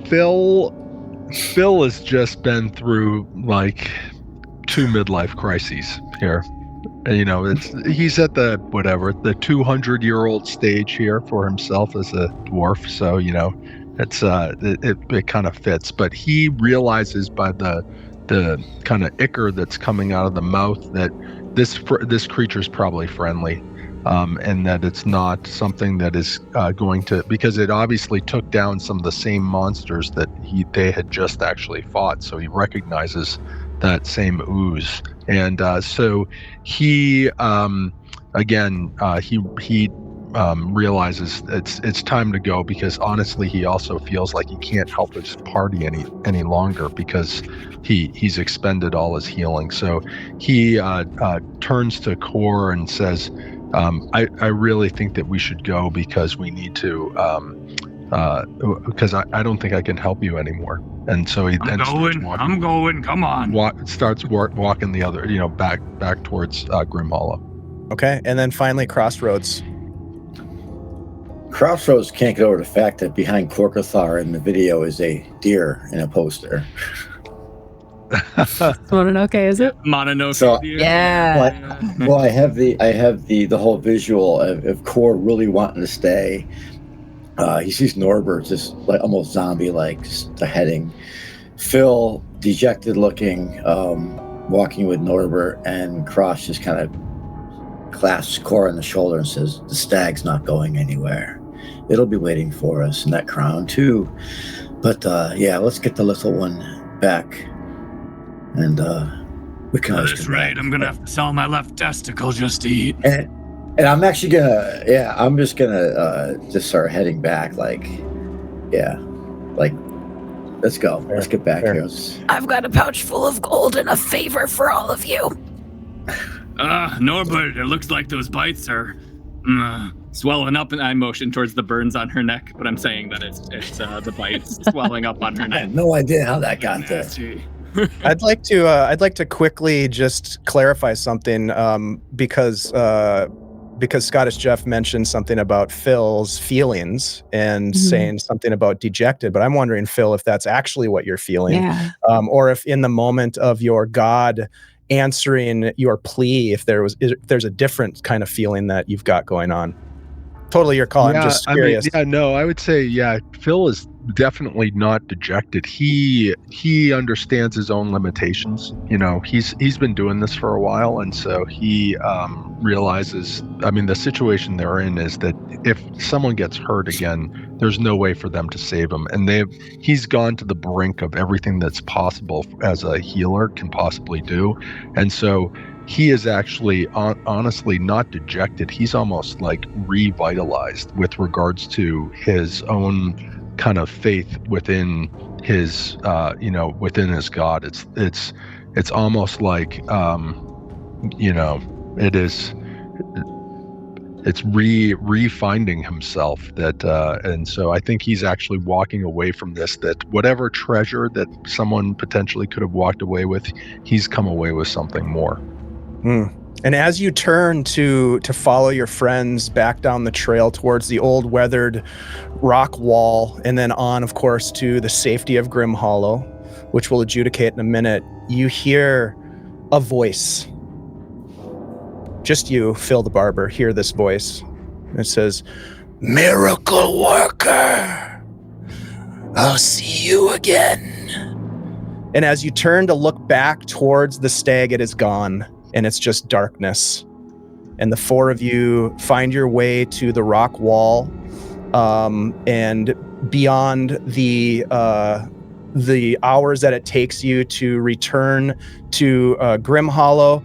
Speaker 5: Phil has just been through like 2 midlife crises here. And, he's at the 200-year-old stage here for himself as a dwarf. So, it kind of fits. But he realizes by the kind of ichor that's coming out of the mouth that this creature's probably friendly, and that it's not something that is going to, because it obviously took down some of the same monsters that they had just actually fought. So he recognizes that same ooze. And so he realizes it's time to go, because honestly he also feels like he can't help his party any longer because he's expended all his healing. So he turns to Kor and says, I really think that we should go, because we need to because I don't think I can help you anymore. And so
Speaker 7: I'm going. Come on.
Speaker 5: Starts walking the other, back towards Grimhollow.
Speaker 1: Okay, and then finally Crossroads.
Speaker 3: Crossroads can't get over the fact that behind Korkathar in the video is a deer in a poster.
Speaker 4: Mononoke, is it?
Speaker 2: Mononoke.
Speaker 3: So,
Speaker 4: yeah.
Speaker 3: Well, I have the whole visual of Kor really wanting to stay. He sees Norbert just like almost zombie-like, just heading. Phil, dejected looking, walking with Norbert, and Cross just kind of clasps Kor on the shoulder and says, "The stag's not going anywhere. It'll be waiting for us, and that crown too. But let's get the little one back, and we can."
Speaker 7: At this rate, I'm gonna have to sell my left testicle just to eat.
Speaker 3: And I'm actually just gonna just start heading back, let's go. Let's get back here.
Speaker 8: I've got a pouch full of gold and a favor for all of you.
Speaker 2: Norbert, it looks like those bites are swelling up, and I motion towards the burns on her neck, but I'm saying that it's the bites swelling up on her neck.
Speaker 3: I have no idea how that got there.
Speaker 1: I'd like to quickly just clarify something, because Scottish Jeff mentioned something about Phil's feelings and saying something about dejected, but I'm wondering, Phil, if that's actually what you're feeling, or if in the moment of your God answering your plea, if there's a different kind of feeling that you've got going on. Totally your call. I'm just curious.
Speaker 5: I would say, Phil is definitely not dejected. He understands his own limitations. He's been doing this for a while, and so he realizes. I mean, the situation they're in is that if someone gets hurt again, there's no way for them to save him, and he's gone to the brink of everything that's possible as a healer can possibly do, and so he is actually honestly not dejected. He's almost like revitalized with regards to his own kind of faith within his within his God. It's almost like it's re-finding himself, that and so I think he's actually walking away from this, that whatever treasure that someone potentially could have walked away with, he's come away with something more.
Speaker 1: And as you turn to follow your friends back down the trail towards the old weathered rock wall, and then on, of course, to the safety of Grimhollow, which we'll adjudicate in a minute, you hear a voice. Just you, Phil the Barber, hear this voice. It says, "Miracle worker, I'll see you again." And as you turn to look back towards the stag, it is gone. And it's just darkness. And the four of you find your way to the rock wall, and beyond the hours that it takes you to return to Grimhollow,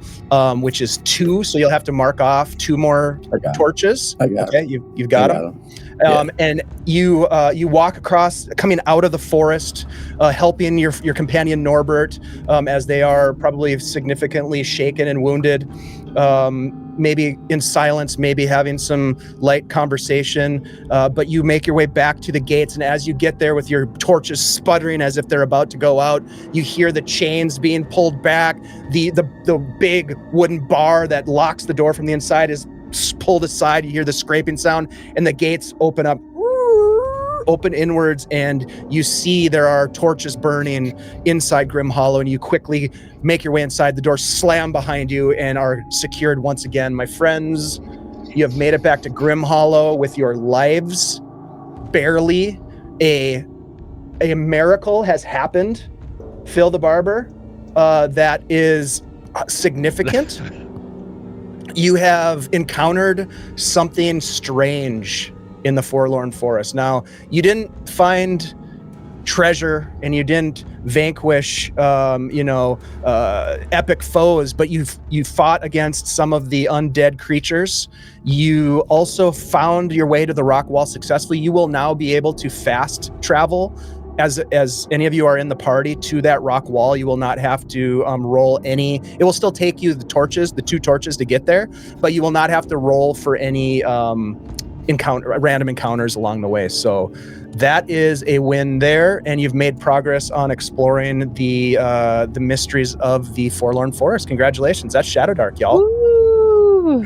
Speaker 1: which is 2, so you'll have to mark off 2 more torches. Okay, you've got them. And you walk across, coming out of the forest, helping your companion Norbert, as they are probably significantly shaken and wounded, maybe in silence, maybe having some light conversation, but you make your way back to the gates, and as you get there with your torches sputtering as if they're about to go out, you hear the chains being pulled back, the big wooden bar that locks the door from the inside is pulled aside, you hear the scraping sound, and the gates open inwards, and you see there are torches burning inside Grimhollow, and you quickly make your way inside. The doors slam behind you and are secured once again. My friends, you have made it back to Grimhollow with your lives. Barely. A miracle has happened, Phil the Barber, that is significant. You have encountered something strange in the Forlorn Forest. Now, you didn't find treasure and you didn't vanquish, epic foes, but you fought against some of the undead creatures. You also found your way to the rock wall successfully. You will now be able to fast travel. As any of you are in the party to that rock wall, you will not have to roll any. It will still take you the 2 torches to get there, but you will not have to roll for any random encounters along the way. So that is a win there, and you've made progress on exploring the mysteries of the Forlorn Forest. Congratulations! That's Shadowdark, y'all.
Speaker 6: Ooh,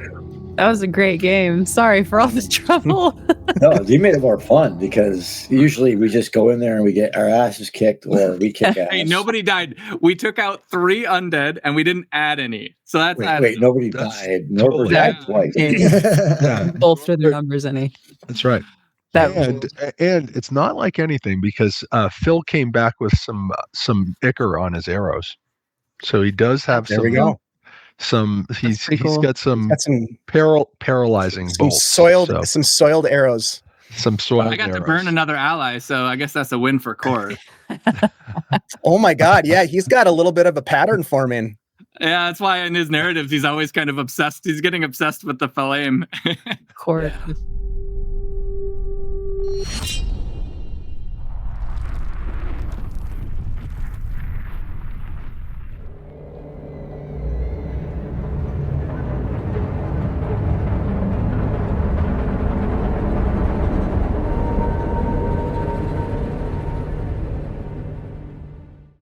Speaker 6: that was a great game. Sorry for all this trouble.
Speaker 3: No, you made it more fun, because usually we just go in there and we get our asses kicked, or we kick ass.
Speaker 2: Hey, nobody died. We took out 3 undead and we didn't add any. So that's
Speaker 3: wait, nobody died. Nobody died twice.
Speaker 6: Bolster the numbers, any.
Speaker 5: That's right. And it's not like anything, because Phil came back with some ichor on his arrows, so he does have
Speaker 1: there
Speaker 5: some.
Speaker 1: We go.
Speaker 5: He's
Speaker 6: cool.
Speaker 5: got some paralyzing bolts.
Speaker 1: Some soiled arrows.
Speaker 5: Some soiled
Speaker 2: I got
Speaker 5: arrows.
Speaker 2: to burn another ally, so I guess that's a win for Cord.
Speaker 1: Oh my God! Yeah, he's got a little bit of a pattern forming.
Speaker 2: Yeah, that's why in his narratives he's always kind of obsessed. He's getting obsessed with the flame.
Speaker 6: Cord.
Speaker 2: Yeah.